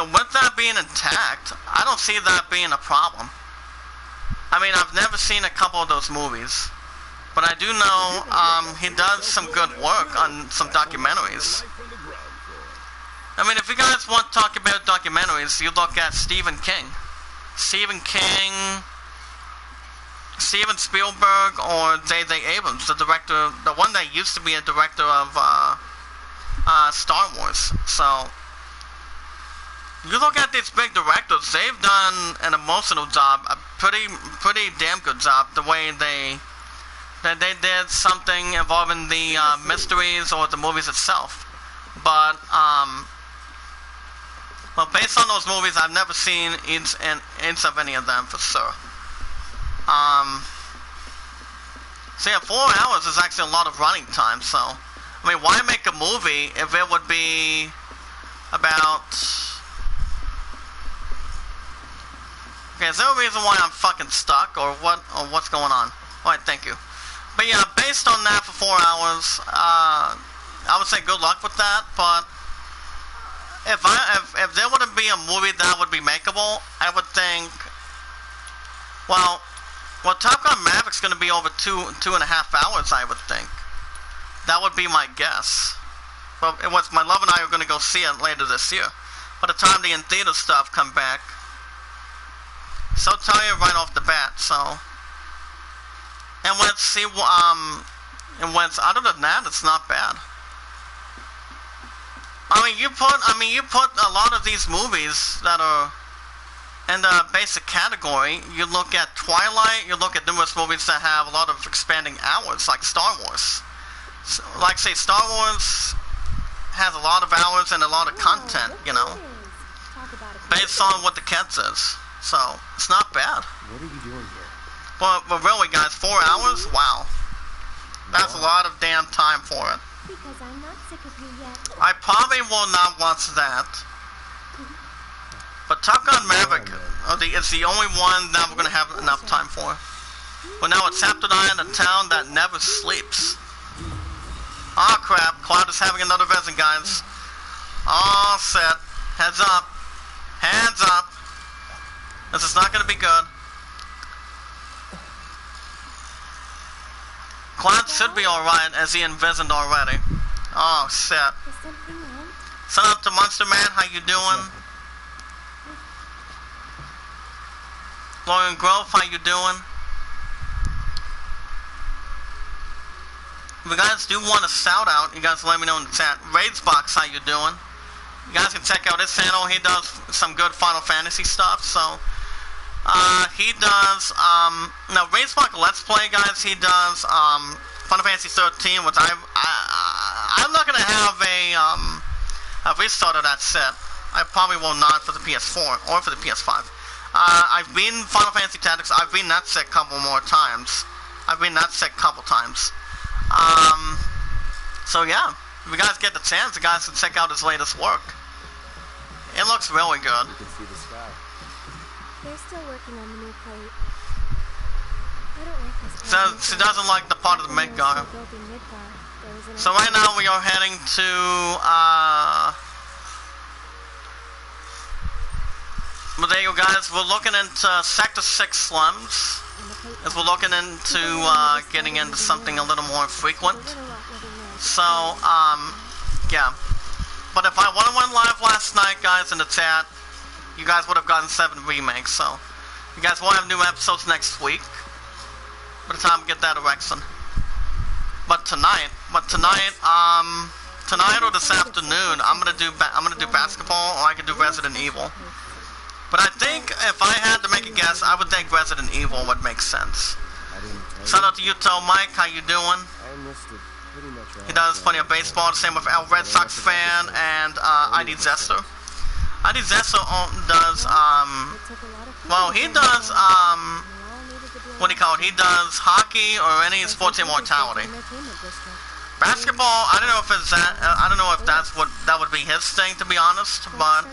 with that being intact, I don't see that being a problem. I mean, I've never seen a couple of those movies, but I do know he does some good work on some documentaries. I mean, if you guys want to talk about documentaries, you look at Stephen Spielberg, or J.J. Abrams, the director, the one that used to be a director of Star Wars. So you look at these big directors; they've done an emotional job, a pretty damn good job. The way they did something involving the mysteries or the movies itself, but well, based on those movies, I've never seen inch of any of them for sure. So yeah, 4 hours is actually a lot of running time, so, I mean, why make a movie if it would be about... Okay, is there a reason why I'm fucking stuck, or what's going on? Alright, thank you. But yeah, based on that for 4 hours, I would say good luck with that, but if there were to be a movie that would be makeable, I would think, well, Top Gun Maverick's going to be over two and a half hours, I would think. That would be my guess. Well, it was, my love and I are going to go see it later this year. By the time the in-theater stuff come back, so tired right off the bat, so. And let's see, other than that, it's not bad. I mean, you put a lot of these movies that are in the basic category. You look at Twilight, you look at numerous movies that have a lot of expanding hours, like Star Wars. So, like, say, Star Wars has a lot of hours and a lot of content, you know, based on what the cat says. So, it's not bad. What are you doing here? But really, guys, 4 hours? Wow. That's a lot of damn time for it. Because I'm not sick of you yet. I probably will not watch that. But Top Gun Maverick is the only one that we're going to have enough time for. But now it's Saptodine in a town that never sleeps. Oh crap, Cloud is having another vision, guys. All set. Heads up. Hands up. This is not going to be good. Cloud should be alright, as he envisioned already. Oh, shit. Is something wrong? Send up to Monster Man, how you doing? Lauren Grove, how you doing? If you guys do want a shout out, you guys let me know in the chat. Raidsbox, how you doing? You guys can check out his channel. He does some good Final Fantasy stuff, so... he does, now, Raidsbox Let's Play, guys, he does, Final Fantasy 13, which I'm not gonna have a restart of that set. I probably will not for the PS4, or for the PS5. I've been Final Fantasy Tactics, I've been that set a couple times. So yeah, if you guys get the chance, you guys can check out his latest work. It looks really good. You can see the sky. They're still working on the new plate. I don't like this. So she doesn't like the part of the Midgar. So right now we are heading to well, there you guys, we're looking into Sector 6 slums. As we're looking into getting into something a little more frequent. So yeah. But if I would have went live last night, guys, in the chat, you guys would have gotten 7 remakes, so you guys will have new episodes next week by the time we get that erection. But tonight or this afternoon, I'm gonna do basketball, or I could do Resident Evil. But I think if I had to make a guess, I would think Resident Evil would make sense. Shout out to Yuto Mike, how you doing? He does plenty of baseball, the same with Al Red Sox fan and ID Zester. Adizeso does, well, he does, what do you call it? He does hockey or any sports immortality. Basketball, I don't know if it's that, I don't know if that's what, that would be his thing, to be honest, but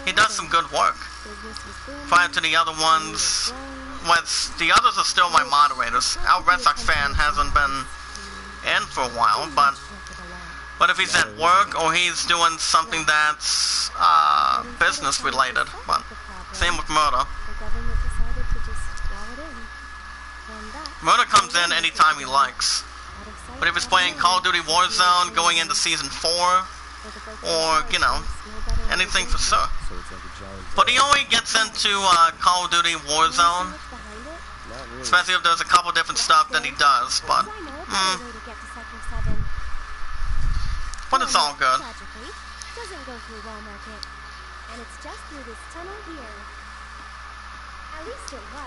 he does some good work. Prior to the other ones, the others are still my moderators. Our Red Sox fan hasn't been in for a while, but if he's at work or he's doing something that's business related, but same with Murder. Murder comes in anytime he likes. But if he's playing Call of Duty Warzone going into Season 4, or, you know, anything for sure. But he only gets into Call of Duty Warzone, especially if there's a couple different stuff that he does, but it's all good.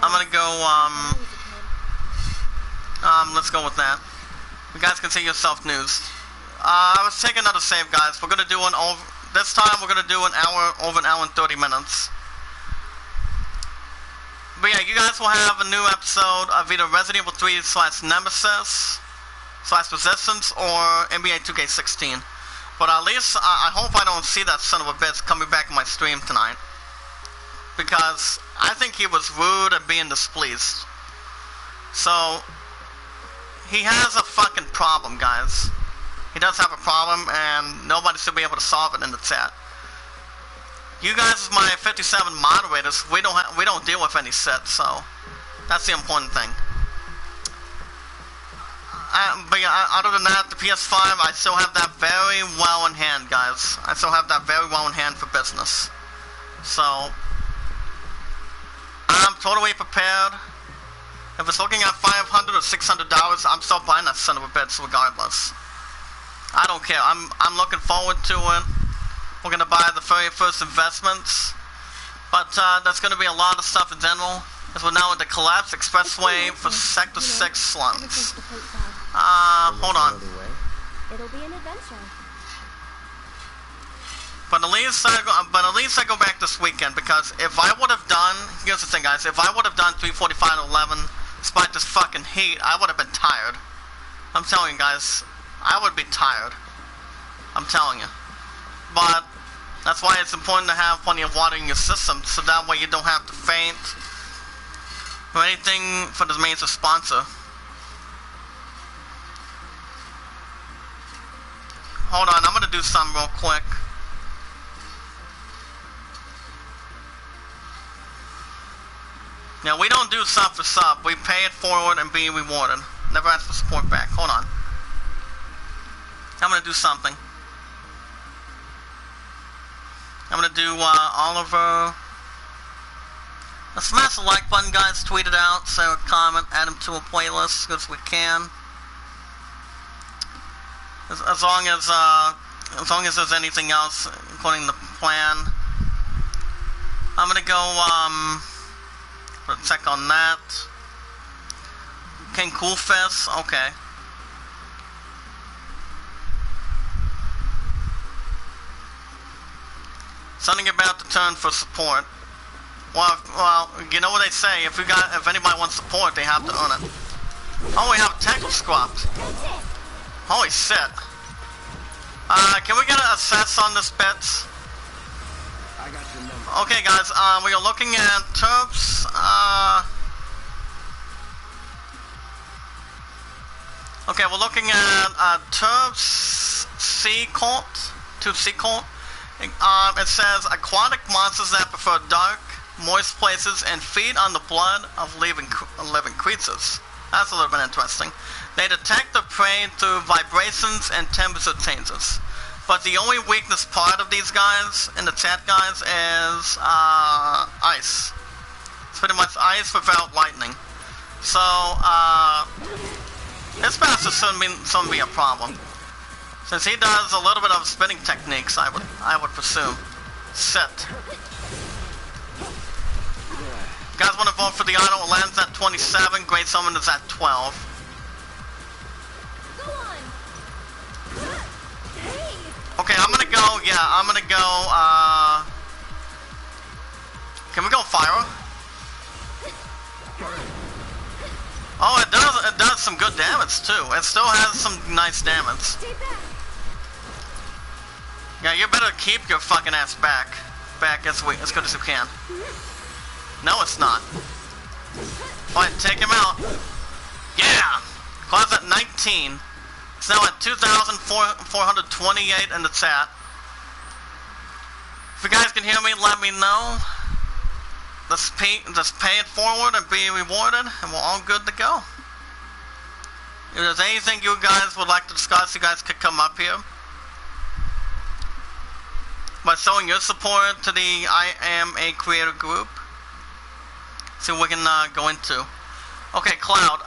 I'm gonna go, let's go with that. You guys can see yourself news. Let's take another save, guys. We're gonna do this time we're gonna do over an hour and 30 minutes. But yeah, you guys will have a new episode of either Resident Evil 3 / Nemesis / Resistance or NBA 2K16. But at least, I hope I don't see that son of a bitch coming back in my stream tonight. Because I think he was rude and being displeased. So, he has a fucking problem, guys. He does have a problem, and nobody should be able to solve it in the chat. You guys, my 57 moderators, we don't deal with any shit, so that's the important thing. But yeah, other than that, the PS5, I still have that very well in hand, guys. I still have that very well in hand for business. So, I'm totally prepared. If it's looking at $500 or $600, I'm still buying that son of a bitch regardless. I don't care. I'm looking forward to it. We're gonna buy the very first investments, but there's gonna be a lot of stuff in general. As we're now at the collapsed expressway for Sector 6 slums. Hold on. It'll be an adventure. But at least I go back this weekend, because if I would have done, here's the thing, guys, if I would have done 3:45 to 11, despite this fucking heat, I would have been tired. I'm telling you guys, I would be tired. I'm telling you. But that's why it's important to have plenty of water in your system, so that way you don't have to faint or anything for the main sponsor. Hold on, I'm gonna do something real quick. Now, we don't do sub for sub. We pay it forward and be rewarded. Never ask for support back. Hold on. I'm gonna do something. I'm gonna do Oliver. Let's smash the like button, guys. Tweet it out, say a comment, add him to a playlist as good as we can. As long as there's anything else, including the plan. I'm gonna go put a check on that. King Coolfest, okay. Something about to turn for support. Well, you know what they say. If anybody wants support, they have to earn it. Oh, we have technical squapped. Holy shit. Can we get an assess on this bit? Okay, guys. We are looking at Terps. Okay, we're looking at Terps Sea Colt. Tube Sea Colt. It says aquatic monsters that prefer dark, moist places and feed on the blood of living creatures. That's a little bit interesting. They detect the prey through vibrations and temperature changes. But the only weakness part of these guys, in the chat guys, is ice. It's pretty much ice without lightning. So, this bastard shouldn't be a problem. Since he does a little bit of spinning techniques, I would presume. Sit. You guys want to vote for the auto? It lands at 27. Great Summon is at 12. Go on. Hey. Okay, I'm gonna go. Can we go fire? Oh, it does some good damage too. It still has some nice damage. Stay back. Yeah, you better keep your fucking ass back as good as you can. No, it's not. Alright, take him out. Yeah! Cloud's at 19. It's now at 2,428 in the chat. If you guys can hear me, let me know. Let's pay it forward and be rewarded, and we're all good to go. If there's anything you guys would like to discuss, you guys could come up here. By showing your support to the Iamacreator group. See what we can go into. Okay, Cloud.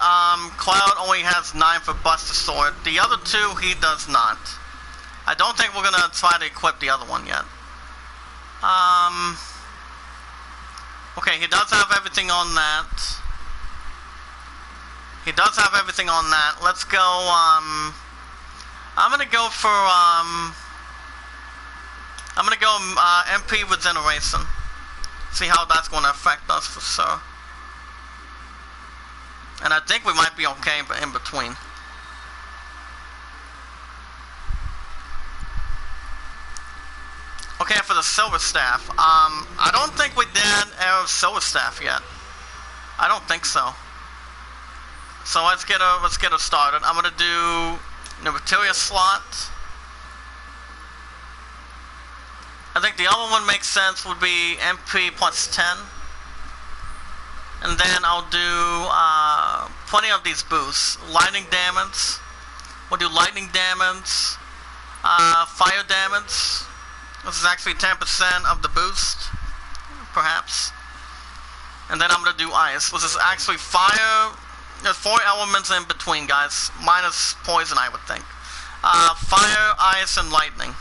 Cloud only has 9 for Buster Sword. The other 2, he does not. I don't think we're gonna try to equip the other one yet. Okay, he does have everything on that. He does have everything on that. Let's go, I'm gonna go for, MP Regeneration. See how that's gonna affect us for sure. And I think we might be okay in between. Okay, for the Silver Staff, I don't think we did Arrow Silver Staff yet. I don't think so. So let's get her started. I'm gonna do the Materia slot. I think the other one makes sense would be MP plus 10. And then I'll do plenty of these boosts. Lightning damage. We'll do lightning damage. Fire damage. This is actually 10% of the boost, perhaps. And then I'm going to do ice, which is actually fire. There's 4 elements in between, guys. Minus poison, I would think. Fire, ice, and lightning.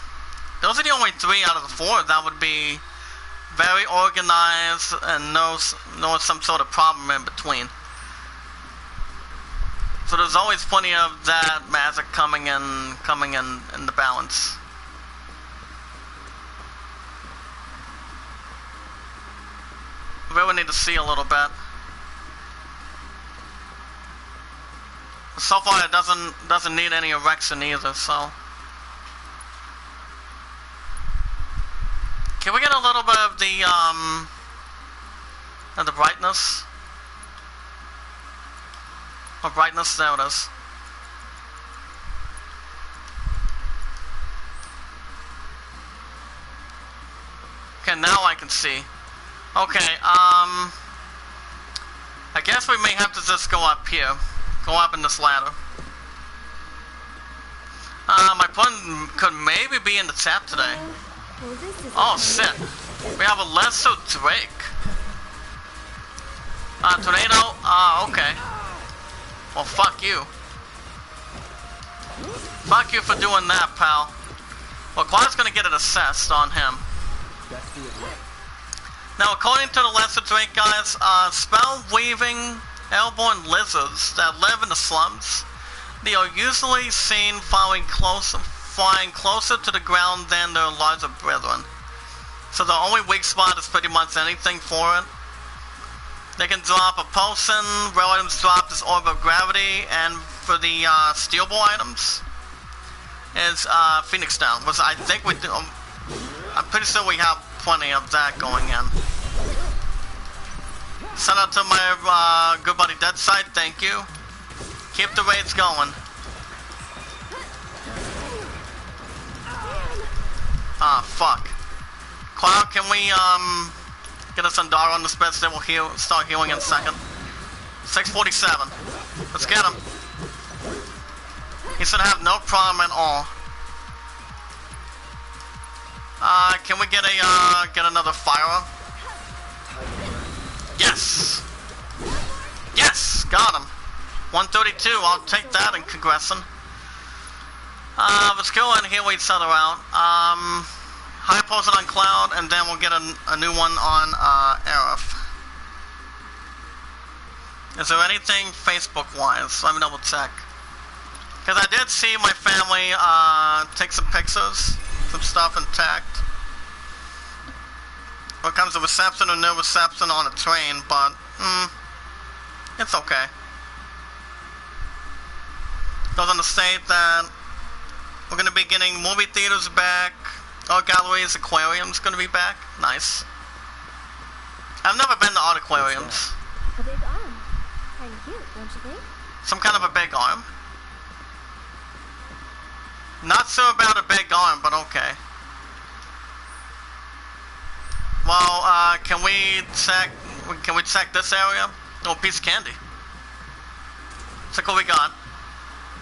Those are the only 3 out of the 4 that would be very organized and no some sort of problem in between. So there's always plenty of that magic coming in the balance. Really need to see a little bit. So far it doesn't need any erection either, so. Can we get a little bit of the brightness? Or brightness, there it is. Okay, now I can see. Okay, I guess we may have to just go up here. Go up in this ladder. My plan could maybe be in the chat today. Oh, shit. We have a lesser Drake. Tornado? Okay. Well, fuck you. Fuck you for doing that, pal. Well, Cloud's gonna get it assessed on him. Now, according to the Lesser Drake, guys, spell-weaving airborne lizards that live in the slums, they are usually seen flying closer to the ground than their larger brethren. So the only weak spot is pretty much anything for it. They can drop a potion, rare items drop this orb of gravity, and for the stealable items is Phoenix Down, which I think we do. I'm pretty sure we have plenty of that going in. Shout out to my good buddy Deadside, thank you. Keep the raids going. Ah, fuck. Cloud, can we get us Sandara on the spreads, then we'll start healing in a second. 647. Let's get him. He should have no problem at all. Can we get another fire? Yes! Yes! Got him. 132, I'll take that in Congressing. Let's go and heal each other out. High potion on Cloud, and then we'll get a new one on Aerith. Is there anything Facebook-wise? Let me double check. Because I did see my family take some pictures, some stuff intact. What comes to reception or no reception on a train, but it's okay. Goes on to state that we're going to be getting movie theaters back, art galleries, aquariums going to be back. Nice. I've never been to art aquariums. A big arm. Kinda cute, don't you think? Some kind of a big arm. Not sure about a big arm, but okay. Well, can we check this area? Oh, piece of candy. Check what we got.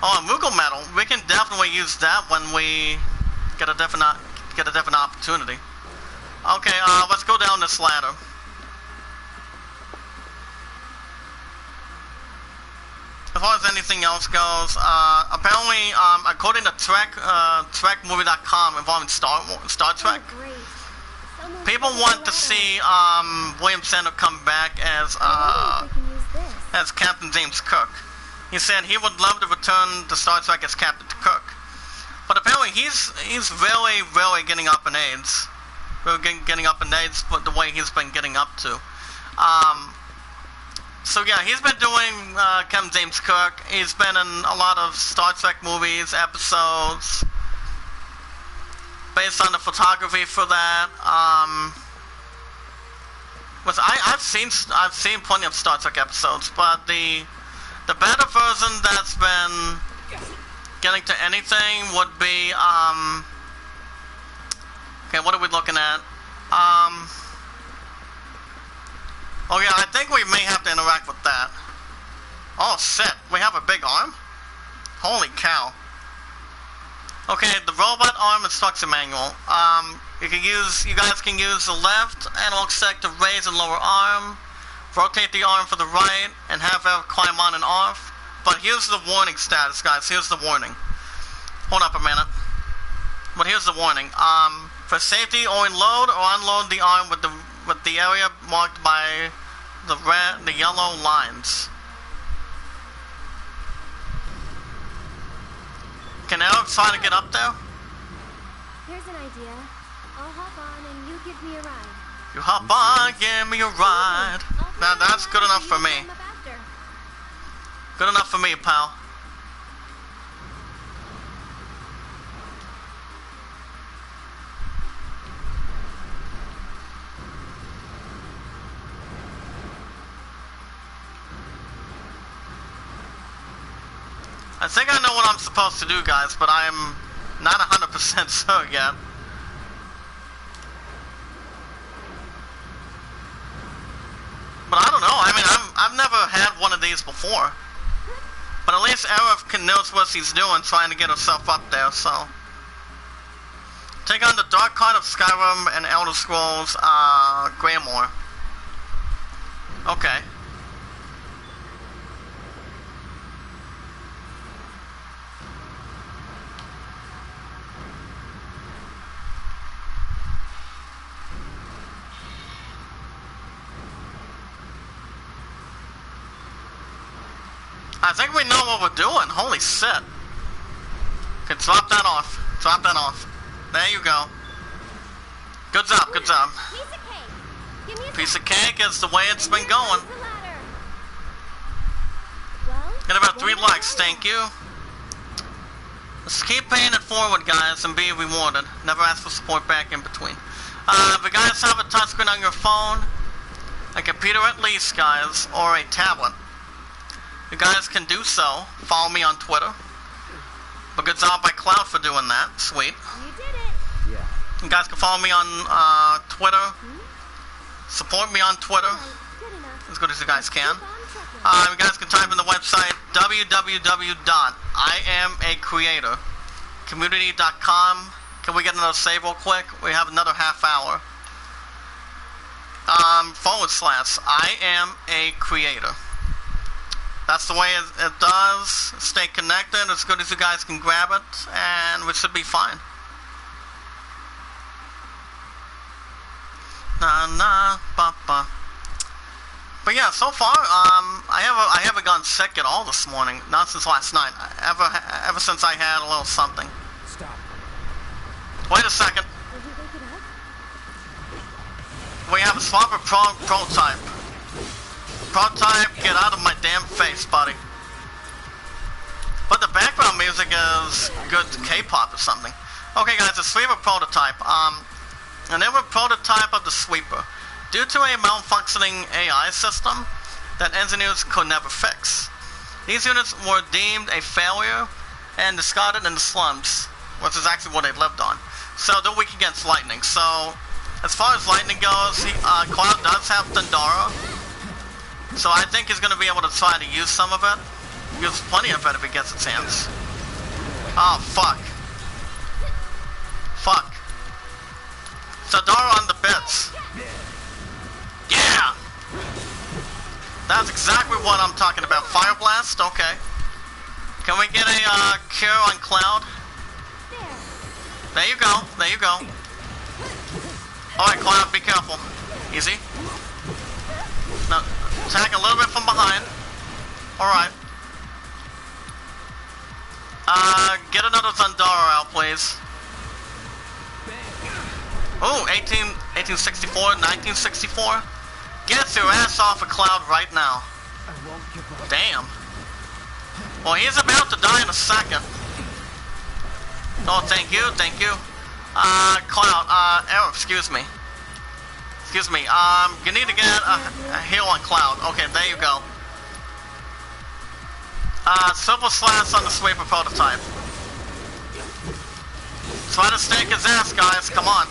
Oh, a Moogle medal. We can definitely use that when we get a different opportunity. Okay, let's go down this ladder. As far as anything else goes, apparently, according to TrekMovie.com involving Star Trek, people want to see William Shatner come back as Captain James Cook. He said he would love to return to Star Trek as Captain Cook, but apparently he's really getting up in age. Really getting up in age, but the way he's been getting up to. So yeah, he's been doing Captain James Cook. He's been in a lot of Star Trek movies, episodes, based on the photography for that. I've seen plenty of Star Trek episodes, but the better version that's been getting to anything would be okay, what are we looking at? Oh yeah, I think we may have to interact with that. Oh shit, we have a big arm? Holy cow. Okay, the robot arm instruction manual. You guys can use the left analog stick to raise and lower arm, rotate the arm for the right, and have it climb on and off. But here's the warning status, guys. Here's the warning. Hold up a minute. But here's the warning. For safety, only load or unload the arm with the area marked by the yellow lines. Can Eric try to get up there? Here's an idea. I'll hop on and you give me a ride. You hop on, give me a ride. Now that's good enough for me. Good enough for me, pal. I think I know what I'm supposed to do, guys, but I'm not 100% sure yet. But I don't know. I mean, I've never had one of these before. But at least Aerith knows what she's doing, trying to get herself up there, so. Take on the Dark Card of Skyrim and Elder Scrolls, Greymoor. Okay. I think we know what we're doing. Holy shit. Okay, drop that off. Drop that off. There you go. Good job, good job. Piece of cake. Give me a Piece of cake is the way it's been going. Well, Get about 3 likes, thank you. Let's keep paying it forward, guys, and be rewarded. Never ask for support back in between. If you guys have a touchscreen on your phone, a computer at least, guys, or a tablet, you guys can do so. Follow me on Twitter. But good job by Cloud for doing that. Sweet. you did it. Yeah. You guys can follow me on Twitter. Support me on Twitter Good enough. as good as you guys can. Keep on trucking. You guys can type in the website www.iamacreator.community.com. Can we get another save real quick? We have another half hour. / /IamACreator. That's the way it does. Stay connected as good as you guys can grab it, and we should be fine. Na na ba ba. But yeah, so far, I haven't gotten sick at all this morning. Not since last night. Ever since I had a little something. Stop. Wait a second. Did you wake it up? we have a swapper prototype. Prototype, get out of my damn face, buddy. But the background music is good K-pop or something. Okay guys, the sweeper prototype. An ever prototype of the sweeper. Due to a malfunctioning AI system that engineers could never fix. These units were deemed a failure and discarded in the slums, which is actually what they lived on. So they're weak against lightning. So as far as lightning goes, Cloud does have Thundara. So I think he's going to be able to try to use some of it. Use plenty of it if he gets its hands. Oh, fuck. Fuck. Thundara on the bits. Yeah! That's exactly what I'm talking about. Fire Blast? Okay. Can we get a cure on Cloud? There you go. There you go. Alright, Cloud, be careful. Easy. Now, attack a little bit from behind. Alright. Get another Thundara out, please. Ooh, 1864, 1964. Get your ass off a Cloud right now. Damn. Well, he's about to die in a second. Oh, thank you, thank you. Cloud, Arrow, excuse me. Excuse me, you need to get a heal on Cloud. Okay, there you go. Silver Slash on the sweeper prototype. Try to stake his ass, guys, come on.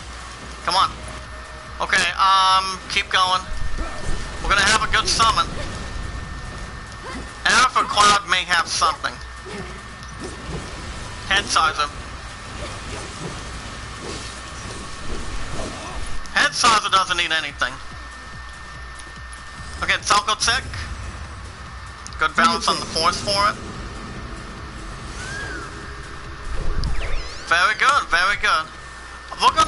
Come on. Okay, keep going. We're gonna have a good summon. Alpha Cloud may have something. Head Sizer. Head Sizer doesn't need anything. Okay, Telco Tick. Good balance on the force for it. Very good, very good. We're going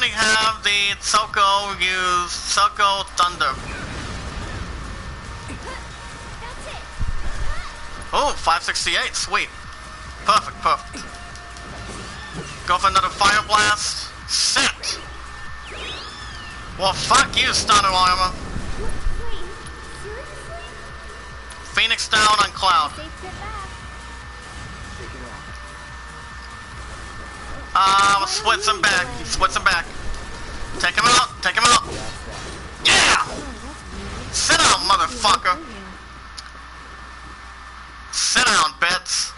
to have the Telco use Telco Thunder. Oh, 568, sweet. Perfect, perfect. Go for another Fire Blast. Sit! Well, fuck you, Stunner Armor. Phoenix down on Cloud. Splits him back. Splits him back. Take him out. Take him out. Yeah! Sit down, motherfucker. Sit down, bitch.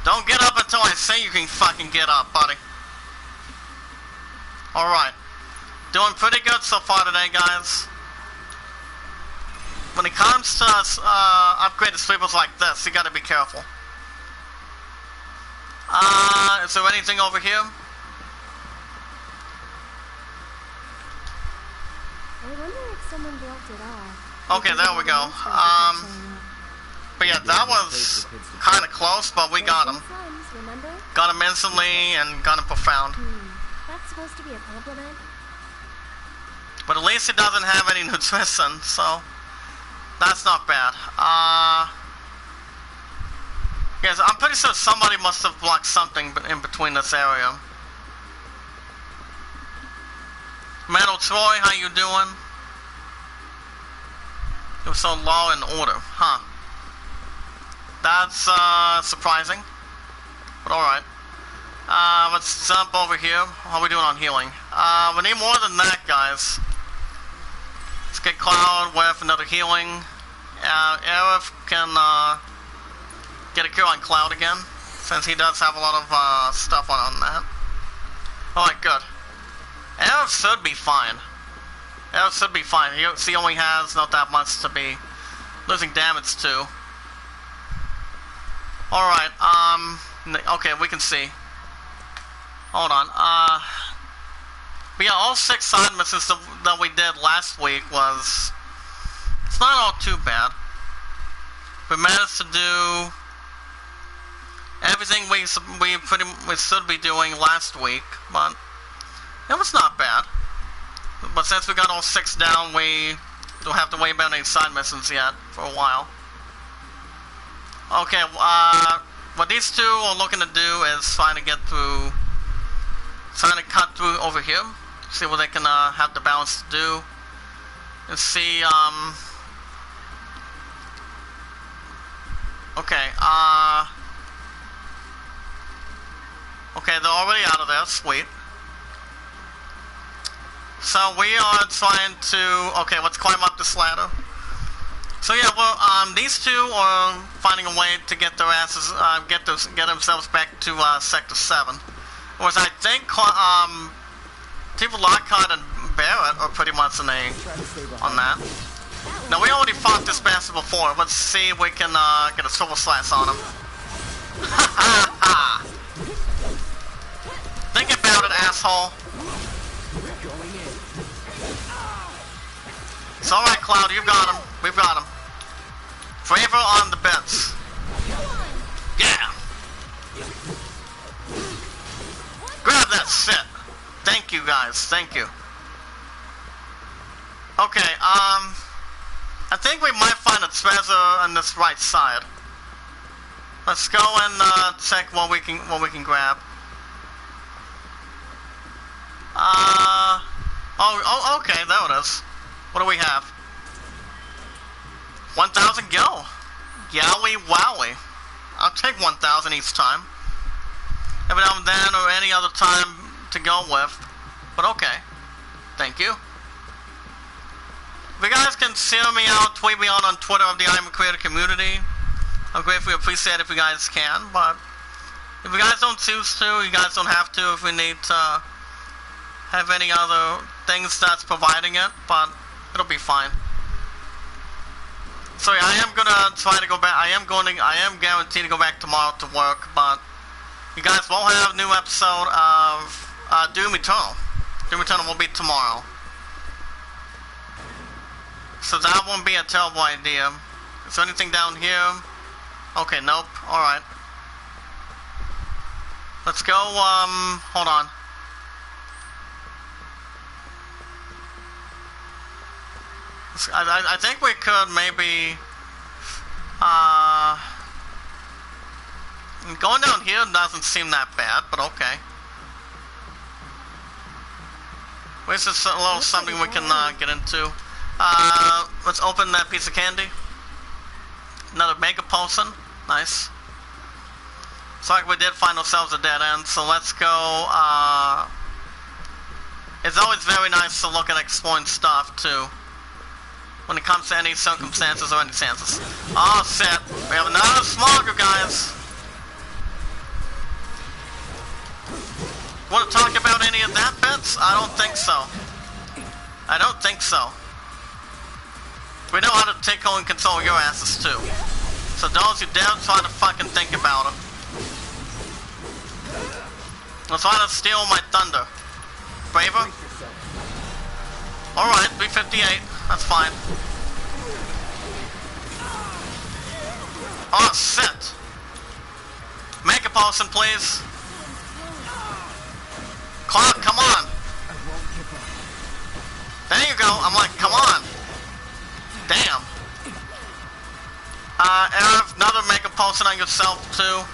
Don't get up until I say you can fucking get up, buddy. Alright. Doing pretty good so far today, guys. When it comes to upgraded sweepers like this, you gotta be careful. Is there anything over here? I wonder if someone blocked it off. Okay, there we go. But yeah, that was kind of close, but we got him. Got him instantly and got him profound. That's supposed to be a compliment. But at least it doesn't have any nutrition, so that's not bad. Yes, I'm pretty sure somebody must have blocked something in between this area. Metal Troy, how you doing? It was so low in order, huh? That's surprising, but alright. Let's jump over here. How are we doing on healing? We need more than that, guys. Let's get Cloud with another healing. Aerith can get a cure on Cloud again, since he does have a lot of stuff on that. Alright, good. Aerith should be fine. Aerith should be fine. He only has not that much to be losing damage to. Alright, okay, we can see. Hold on, but yeah, all 6 side missions that we did last week was, it's not all too bad. We managed to do everything we should be doing last week, but it was not bad. But since we got all 6 down, we don't have to worry about any side missions yet for a while. Okay, what these two are looking to do is trying to cut through over here. See what they can have the balance to do. And see, okay, okay, they're already out of there, sweet. So we are trying to, okay, let's climb up this ladder. So yeah, well, these two are finding a way to get their asses, get themselves back to Sector 7. Whereas I think people Lockhart and Barrett are pretty much on that. Now we already fought this bastard before. Let's see if we can get a silver slice on him. Think about it, asshole. It's alright, Cloud, you've got him. We've got him. Favor on the bits. Yeah! Grab that shit! Thank you, guys. Thank you. Okay, I think we might find a treasure on this right side. Let's go and check what we can grab. Oh, okay, there it is. What do we have? 1,000 go. Yowie wowie. I'll take 1,000 each time. Every now and then or any other time to go with. But okay. Thank you. If you guys can share me out, tweet me out on Twitter of the Iamacreator community. I'm gratefully appreciate it if you guys can, but if you guys don't choose to, you guys don't have to if we need to have any other things that's providing it, but it'll be fine. So yeah, I am gonna try to go back. I am guaranteed to go back tomorrow to work, but you guys won't have a new episode of Doom Eternal. Doom Eternal will be tomorrow. So that won't be a terrible idea. Is there anything down here? Okay, nope. Alright. Let's go, hold on. I think we could maybe, going down here doesn't seem that bad, but okay. Where's this little something we can, get into? Let's open that piece of candy. Another mega potion. Nice. Looks like we did find ourselves a dead end, so let's go, it's always very nice to look at exploring stuff, too. When it comes to any circumstances or any chances. Oh, shit. We have another smogger, guys. Want to talk about any of that, bits? I don't think so. I don't think so. We know how to take and control your asses, too. So don't you dare try to fucking think about it. Let's try to steal my thunder. Braver? Alright, 358. That's fine. Oh, shit. Make a potion, please. Cloud, come on. There you go. I'm like, come on. Damn. Eric, another make a potion on yourself, too.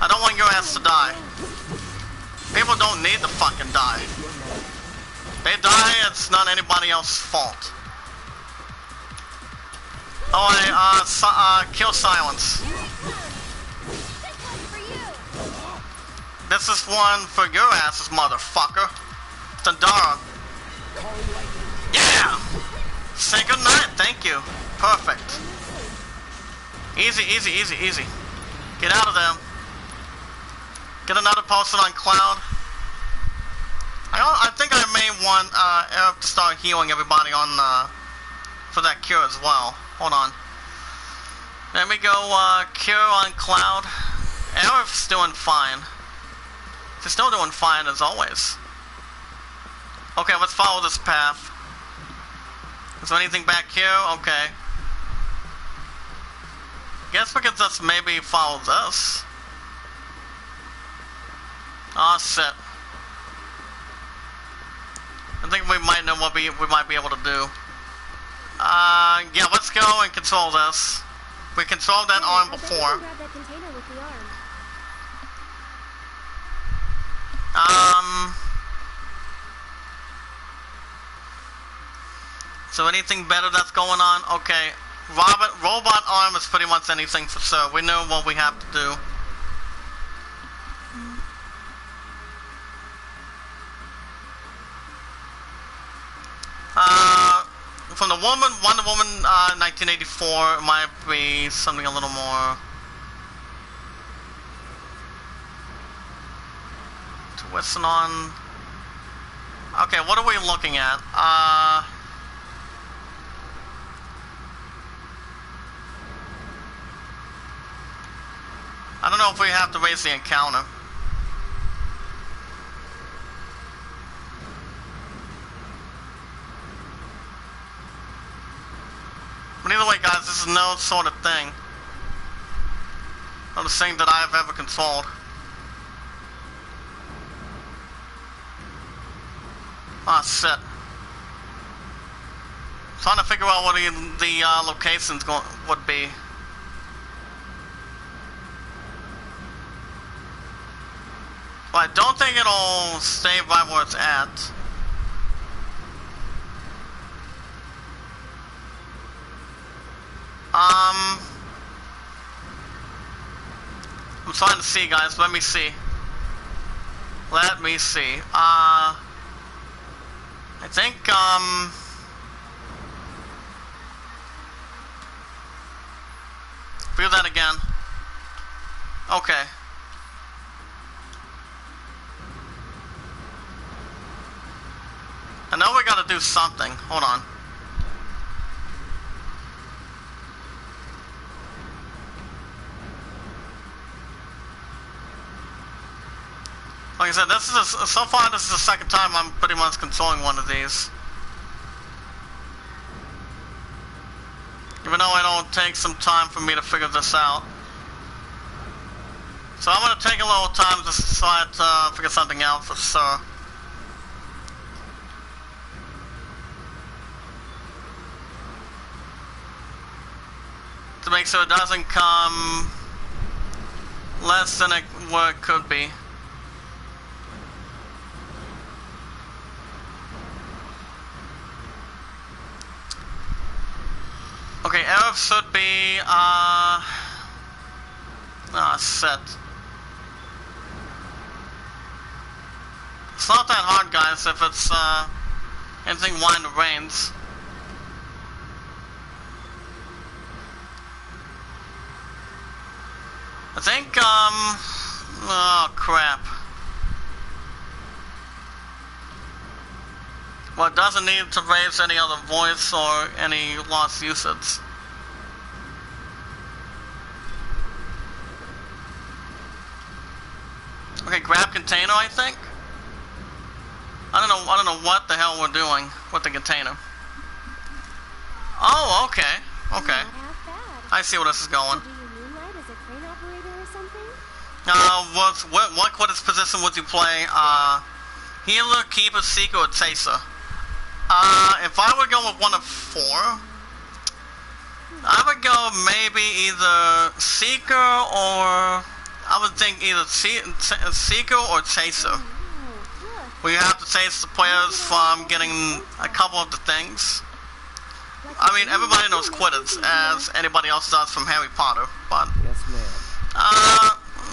I don't want your ass to die. People don't need to fucking die. They die, it's not anybody else's fault. Oh, kill silence. This is one for your asses, motherfucker. Tandara. Yeah! Say goodnight, thank you. Perfect. Easy, easy, easy, easy. Get out of there. Get another potion on Cloud. I think I may want Eric to start healing everybody on for that cure as well. Hold on. Let me go cure on Cloud. Eric's doing fine. He's still doing fine as always. Okay, let's follow this path. Is there anything back here? Okay. Guess we could just maybe follow this. Oh shit. I think we might know what we might be able to do. Yeah, let's go and control this. We controlled that arm before. Grab that container with the arm. 1 So anything better that's going on? Okay. Robot arm is pretty much anything for sure. We know what we have to do. From the Wonder Woman 1984, it might be something a little more twisting on. Okay, what are we looking at? I don't know if we have to raise the encounter. But either way, guys, this is no sort of thing. Not a thing that I have ever controlled. Ah, shit. Trying to figure out what the locations would be. But I don't think it'll stay right where it's at. I'm trying to see, guys. Let me see. Let me see. I think, figure that again. Okay. I know we gotta do something. Hold on. Like I said, this is so far this is the second time I'm pretty much controlling one of these. Even though it'll take some time for me to figure this out. So I'm gonna take a little time to try to figure something out for sure. To make sure it doesn't come less than what it could be. Okay, error should be, set. It's not that hard, guys, if it's, anything wide in range. I think, oh, crap. Well, it doesn't need to raise any other voice or any lost usage. Okay, grab container, I think. I don't know what the hell we're doing with the container. Oh, okay, okay. I see where this is going. Do you moonlight as a crane operator or something? What its position would you play? Healer, keeper, seeker, or chaser? If I would go with one of four, I would go maybe either seeker or I would think either seeker or chaser. We have to chase the players from getting a couple of the things. I mean, everybody knows Quidditch, as anybody else does from Harry Potter, but Yes, ma'am.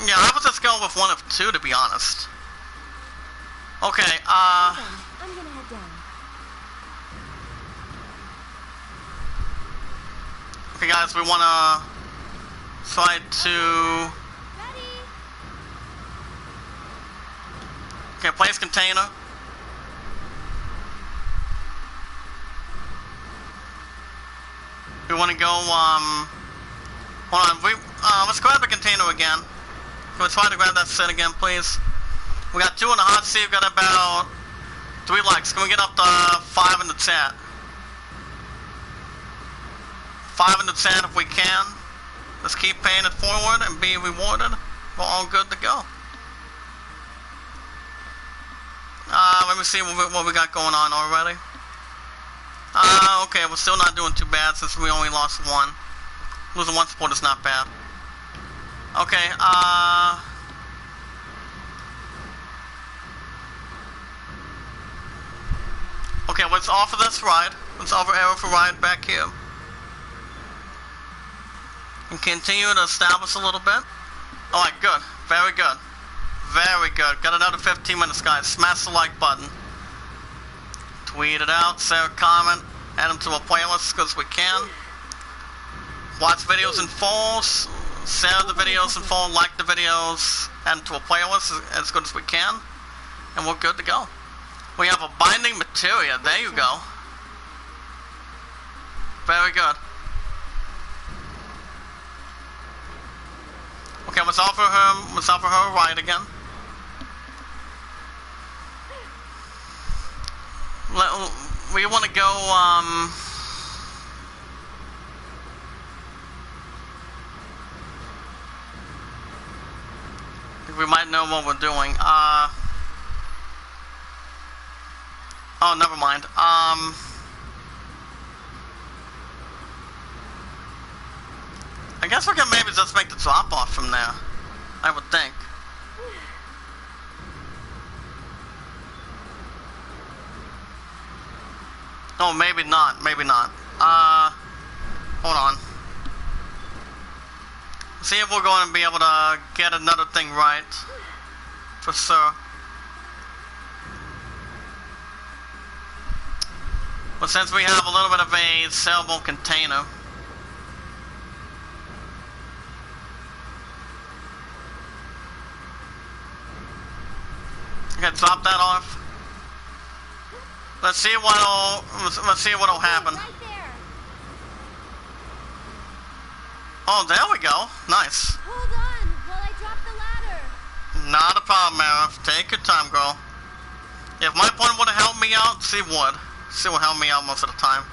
yeah, I would just go with one of two, to be honest. Okay, I'm gonna head down. okay, guys, we wanna try to. Ready? Okay, place container. We want to go, hold on, let's grab the container again. Can we try to grab that set again, please? We got 2 in the hot seat, we've got about 3 likes. Can we get up to 5 in the chat? 5 in the chat if we can. Let's keep paying it forward and be rewarded. We're all good to go. Let me see what we got going on already. Okay, we're still not doing too bad since we only lost 1. Losing 1 support is not bad. Okay, okay, let's offer this ride. Let's offer Arrow for ride back here. And continue to establish a little bit. Alright, good. Very good. Very good. Got another 15 minutes, guys. Smash the like button. Tweet it out, say a comment, add them to a playlist because we can. Watch videos in full, share the videos in full, like the videos, add them to a playlist as good as we can. And we're good to go. We have a binding materia. There you go. Very good. Okay, let's offer her a ride again. We want to go, I think we might know what we're doing. Oh, never mind. I guess we can maybe just make the drop off from there. I would think. Oh, maybe not. Maybe not. Hold on. See if we're going to be able to get another thing right. For sure. But since we have a little bit of a sellable container. Okay, drop that off. Let's see what'll happen. Right there. Oh, there we go. Nice. Hold on while I drop the ladder. Not a problem, Arif. Take your time, girl. If my point would have helped me out, she would. She would help me out most of the time.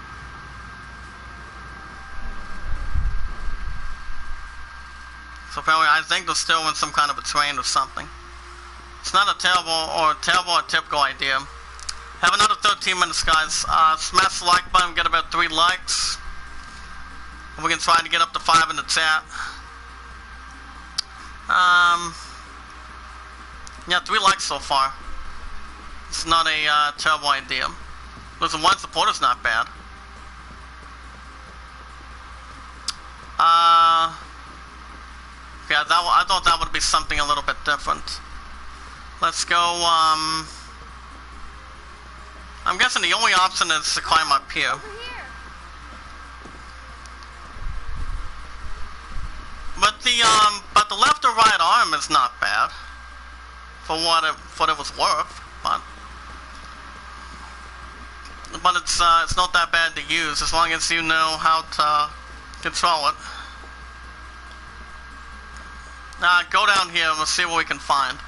So apparently, I think they're still in some kind of a train or something. It's not a terrible or typical idea. Have another 13 minutes, guys. Smash the like button, get about 3 likes. And we can try to get up to 5 in the chat. Yeah, 3 likes so far. It's not a terrible idea. Losing 1 supporter's not bad. Yeah, I thought that would be something a little bit different. Let's go, I'm guessing the only option is to climb up here. Over here. But the left or right arm is not bad. For what it was worth, but it's not that bad to use as long as you know how to control it. Go down here and we'll see what we can find.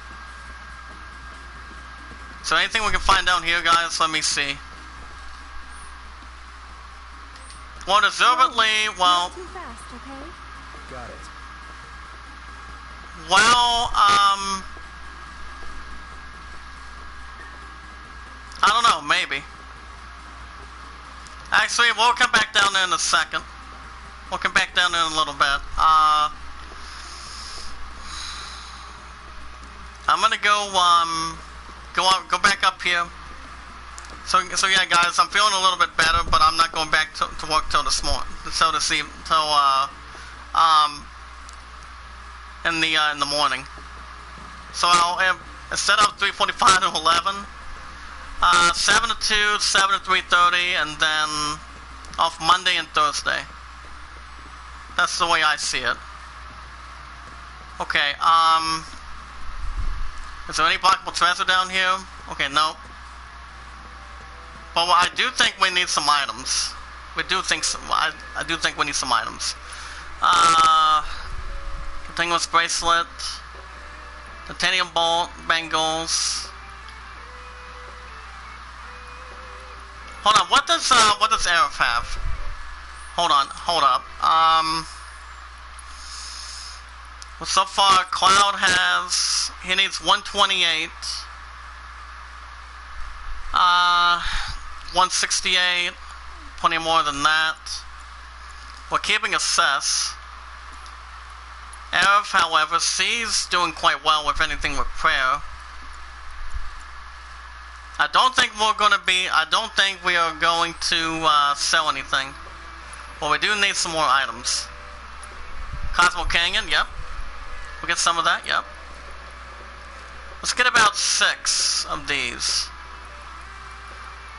So anything we can find down here, guys, let me see. Well, deservedly, well... Not too fast, okay? Got it. Well, I don't know, maybe. Actually, we'll come back down there in a second. We'll come back down there in a little bit. I'm gonna go back up here. So yeah, guys, I'm feeling a little bit better, but I'm not going back to work till this morning. In the morning. So I'll instead of 3:45 to 11, 7 to 2, 7 to 3:30, and then off Monday and Thursday. That's the way I see it. Okay. Is there any blockable treasure down here? Okay, no. But I do think we need some items. I do think we need some items. Continuous bracelet, titanium bolt, bangles. Hold on, what does Arif have? Hold up. Well, so far, Cloud he needs 128, 168, plenty more than that. We're keeping assess. Arif, however, she's doing quite well with anything with prayer. I don't think we are going to sell anything. Well, we do need some more items. Cosmo Canyon, yep. We'll get some of that, yep. Let's get about 6 of these.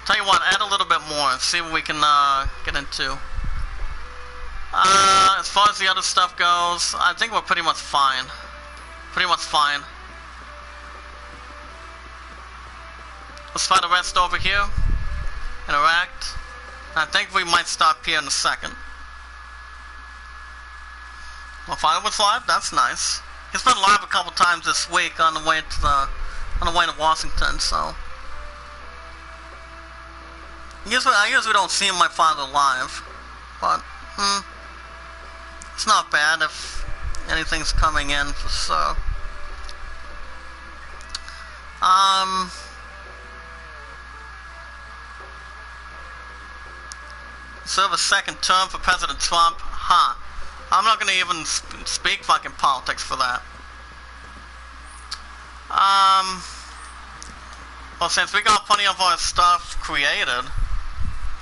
Tell you what, add a little bit more and see what we can get into. As far as the other stuff goes, I think we're pretty much fine. Pretty much fine. Let's try the rest over here. Interact. I think we might stop here in a second. Well, Father was live. That's nice. He's been live a couple times this week on the way to Washington. So I usually don't see my father live, but it's not bad if anything's coming in for so. Serve a second term for President Trump? Huh. I'm not gonna even speak fucking politics for that. Well, since we got plenty of our stuff created,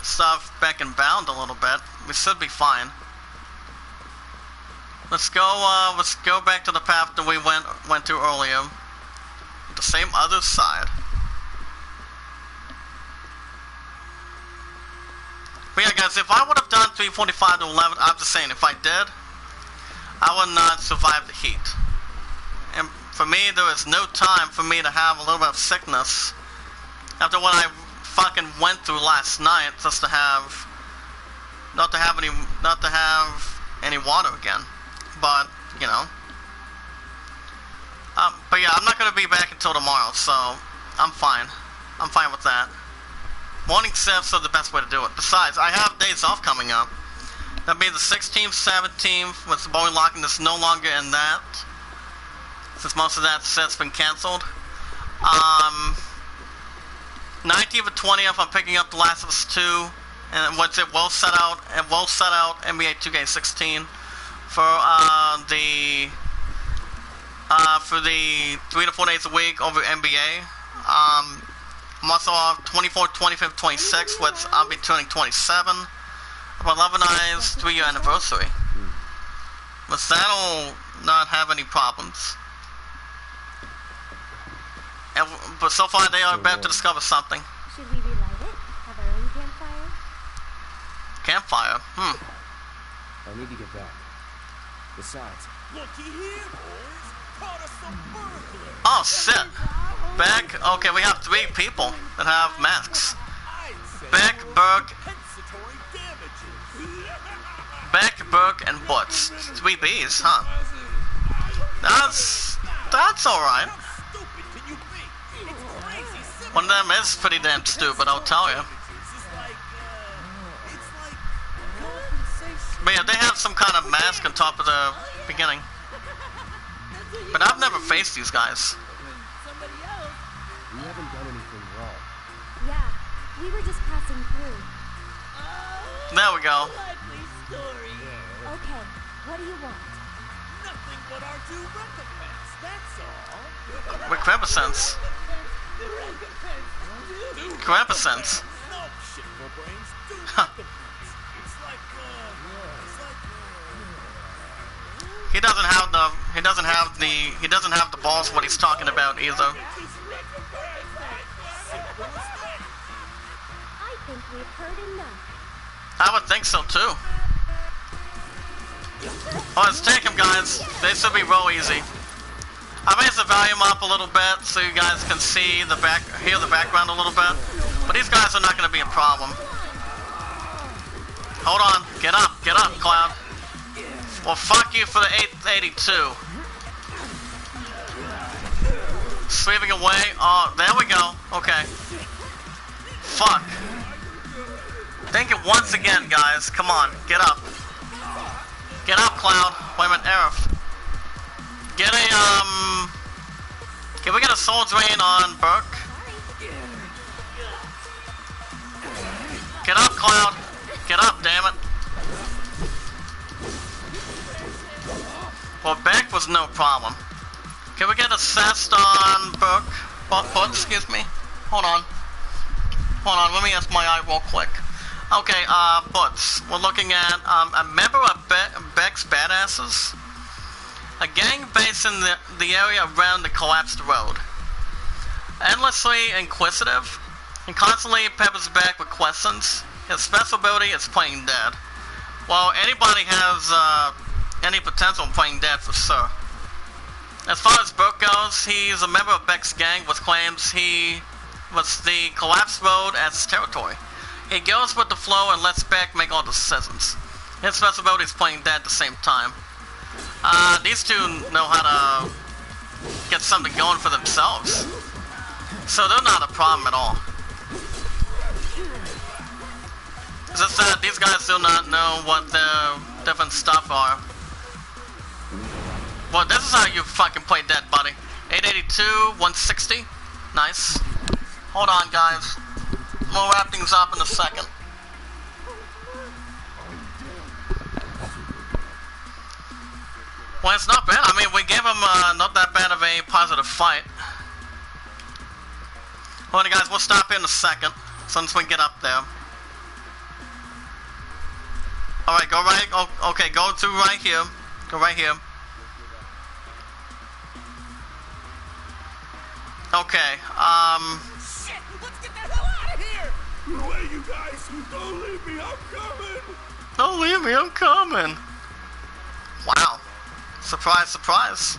stuff back and bound a little bit, we should be fine. Let's go back to the path that we went to earlier. The same other side. But yeah, guys, if I would have done 3:45 to 11, I'm just saying, if I did, I would not survive the heat. And for me, there is no time for me to have a little bit of sickness after what I fucking went through last night, just to have not to have any water again. But you know. But yeah, I'm not gonna be back until tomorrow, so I'm fine. I'm fine with that. Morning shifts are the best way to do it. Besides, I have days off coming up. That'll be the 16th, 17th, with the bowling locking that's no longer in that, since most of that set's been cancelled. 19th and 20th, I'm picking up The Last of Us 2, and what's it will set out NBA 2K16 for the 3 to 4 days a week over NBA. I'm also off 24th, 25th, 26th, which I'll be turning 27. About 11 Eyes 3-year anniversary. But that'll not have any problems. But so far they are about to discover something. Should we relight it? Have our own campfire? Campfire? I need to get back. Besides, looky here, boys. Caught us some burglars. Oh shit. Beck, okay, we have 3 people that have masks. Beck, Burke, and Butts. 3 Bs, huh? That's alright. One of them is pretty damn stupid, I'll tell you. But yeah, they have some kind of mask on top of the beginning. But I've never faced these guys. we haven't done anything wrong. Yeah, we were just passing through. There we go. Okay, what do you want? Nothing but our due recompense, that's all. Recompense. Recompense. No shit, no brains. Due Huh. recompense. It's like He doesn't have the balls what he's talking about either. I think we've heard enough. I would think so too. Oh, let's take him, guys. They should be real easy. I raised the volume up a little bit so you guys can hear the background a little bit. But these guys are not going to be a problem. Hold on, get up, Cloud. Well, fuck you for the 882. Sweeping away. Oh, there we go. Okay. Fuck. Think it once again, guys. Come on, get up. Get up, Cloud. Wait a minute, Aerith. Can we get a soul drain on Burke? Get up, Cloud. Get up, damn it. Well, Beck was no problem. Can we get a cest on Burke? Excuse me. Hold on. Hold on, let me ask my eye real quick. Okay, books. We're looking at a member of Beck's Badasses. A gang based in the area around the collapsed road. Endlessly inquisitive and constantly peppers Beck with questions. His special ability is playing dead. Well, anybody has any potential of playing dead for sure. As far as Burke goes, he's a member of Beck's gang which claims he was the collapsed road as his territory. He goes with the flow and lets Beck make all the decisions. His special ability is playing dead at the same time. These two know how to get something going for themselves. So they're not a problem at all. It's just that these guys do not know what their different stuff are. Well, this is how you fucking play dead, buddy. 882, 160. Nice. Hold on, guys. We'll wrap things up in a second. Well, it's not bad. I mean, we gave him not that bad of a positive fight. Hold on, guys. We'll stop in a second since we get up there. Alright, go right. Oh, okay, go to right here. Go right here. Okay, Shit! Let's get the hell out of here! Away, you guys! Don't leave me! I'm coming! Don't leave me, I'm coming. Wow. Surprise, surprise.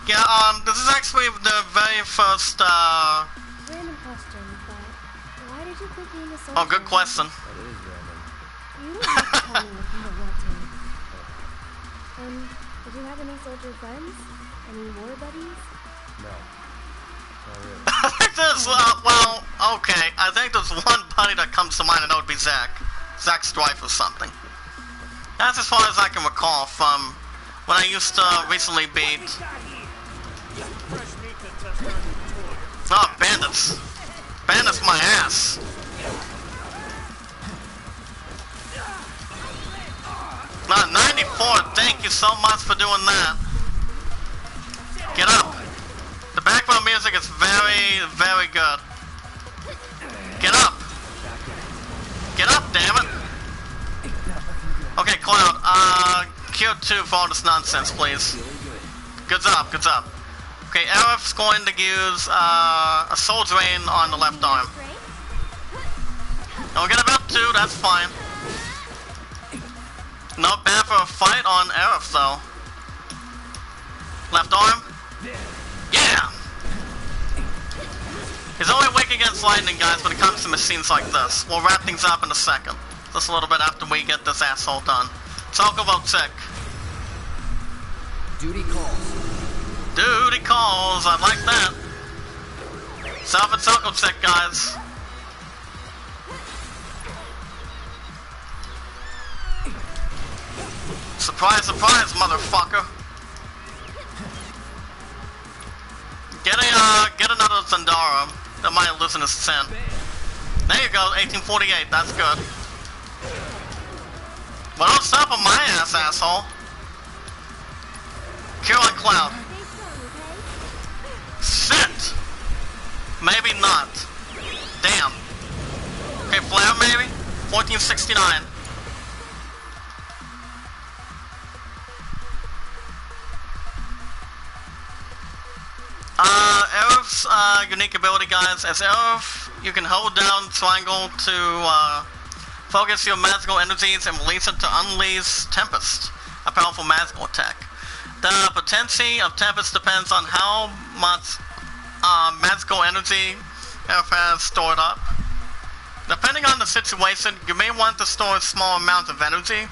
Yeah, this is actually the very first, Random question, but why did you quit being a soldier? Oh, good question. That is random. You don't have to tell me if you don't want to. And did you have any soldier friends? Any war buddies? No. Not really. I think there's, well, okay. I think there's one buddy that comes to mind, and that would be Zach. Zach Strife or something. That's as far as I can recall from when I used to recently beat... Fresh meat to test on your toy. Oh, bandits. Bandits my ass. Not 94, thank you so much for doing that. Get up. The background music is very, very good. Get up. Get up, damn it. Okay, Cloud, Q2 for all this nonsense, please. Good job, good job. Okay, Arif's going to use a Soul Drain on the left arm. Don't get about 2, that's fine. Not bad for a fight on Arif, though. Left arm. Yeah! He's only weak against lightning, guys, when it comes to machines like this. We'll wrap things up in a second. Just a little bit after we get this asshole done. Talk about tick. Duty calls. Duty calls, I like that. Self and Taco tick, guys. Surprise, surprise, motherfucker. Get another Zandara. That might loosen his 10. There you go, 1848, that's good. But don't stop on my ass, asshole. Cure on Cloud. Shit! Maybe not. Damn. Okay, Flare maybe? 1469. Arif's unique ability, guys. As Arif, you can hold down triangle to focus your magical energies and release it to unleash Tempest, a powerful magical attack. The potency of Tempest depends on how much magical energy Arif has stored up. Depending on the situation, you may want to store a small amount of energy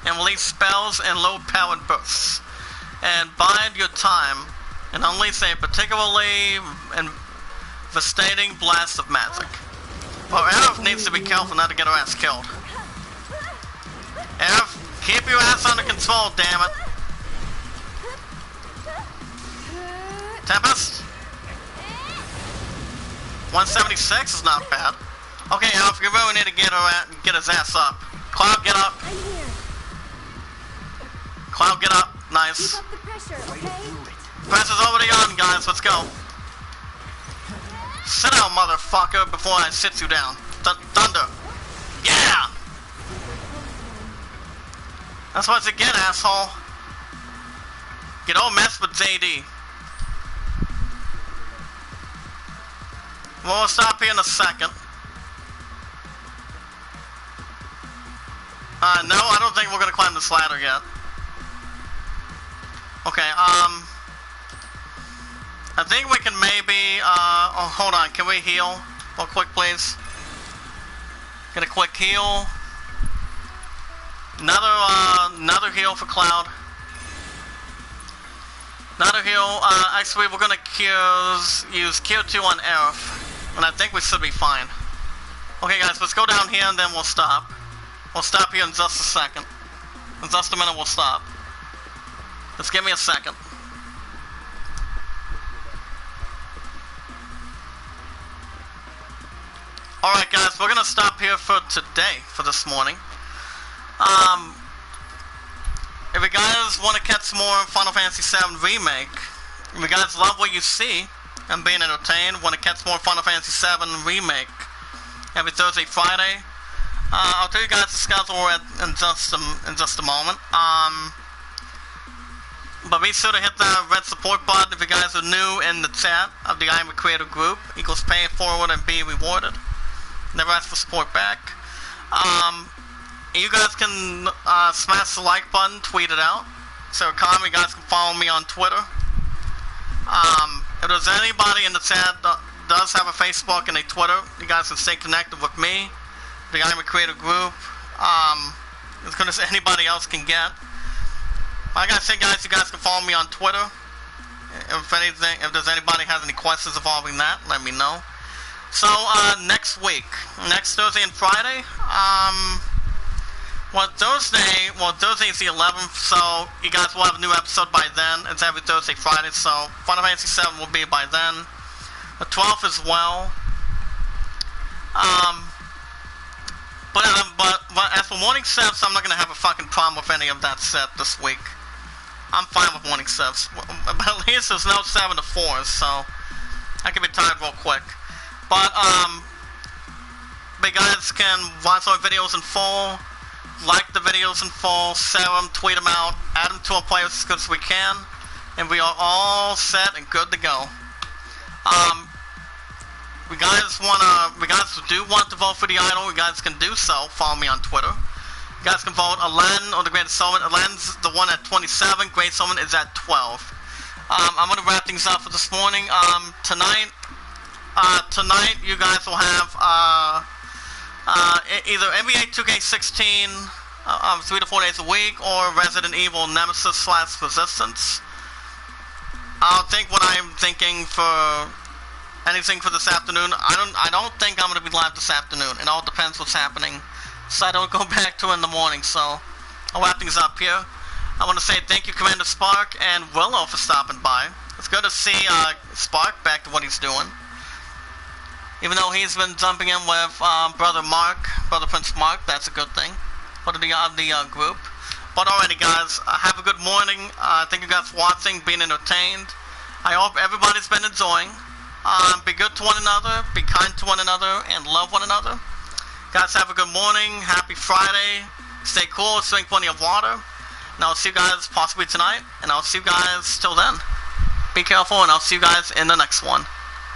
and release spells in low-powered bursts, and bide your time and unleash a particularly devastating blast of magic. Well, Arif needs to be careful not to get her ass killed. Arif, keep your ass under control, damn it. Tempest? 176 is not bad. Okay, Arif, you really need to get his ass up. Cloud, get up. I'm here. Cloud, get up. Nice. Keep up the pressure, okay? Pressure's already on, guys. Let's go. Sit down, motherfucker, before I sit you down. Thunder. Yeah! That's what you get, asshole. You don't mess with JD. We'll stop here in a second. No, I don't think we're gonna climb this ladder yet. Okay, I think we can maybe, oh, hold on, can we heal real quick, please? Get a quick heal. Another heal for Cloud. Another heal, actually we're gonna use Q2 on Aerith. And I think we should be fine. Okay guys, let's go down here and then we'll stop. We'll stop here in just a second. In just a minute we'll stop. Just give me a second. Alright guys, we're gonna stop here for today, for this morning. If you guys want to catch more Final Fantasy VII Remake, if you guys love what you see and being entertained, want to catch more Final Fantasy VII Remake every Thursday, Friday, I'll tell you guys the schedule in just a moment. But be sure to hit that red support button if you guys are new in the chat of the Iamacreator group. Equals Payitforward and be rewarded. Never ask for support back. You guys can smash the like button, tweet it out. So you guys can follow me on Twitter. If there's anybody in the chat that does have a Facebook and a Twitter, you guys can stay connected with me, the Iamacreator group. As good as anybody else can get. Like I said, guys, you guys can follow me on Twitter. If there's anybody has any questions involving that, let me know. So next week, next Thursday and Friday, Thursday is the 11th, so you guys will have a new episode by then. It's every Thursday, Friday, so Final Fantasy VII will be by then. The 12th as well. But as for morning sets, I'm not going to have a fucking problem with any of that set this week. I'm fine with morning sets. But at least there's no 7 to 4s, so I can be tired real quick. But you guys can watch our videos in full, like the videos in full, share them, tweet them out, add them to our playlist as good as we can, and we are all set and good to go. If you guys do want to vote for the idol, you guys can do so. Follow me on Twitter. You guys can vote Alen or the Greatest Soulman. Alen's the one at 27, Great Soulman is at 12. I'm gonna wrap things up for this morning. Tonight you guys will have either NBA 2K16 3 to 4 days a week, or Resident Evil Nemesis / Resistance. I'll think what I'm thinking for anything for this afternoon. I don't think I'm gonna be live this afternoon. It all depends what's happening, so I don't go back to it in the morning. So I'll wrap things up here. I want to say thank you, Commander Spark and Willow, for stopping by. It's good to see Spark back to what he's doing. Even though he's been jumping in with Brother Prince Mark, that's a good thing for the group. But alrighty guys, have a good morning. Thank you guys for watching, being entertained. I hope everybody's been enjoying. Be good to one another, be kind to one another, and love one another. Guys, have a good morning, happy Friday, stay cool, drink plenty of water, and I'll see you guys possibly tonight, and I'll see you guys till then. Be careful, and I'll see you guys in the next one.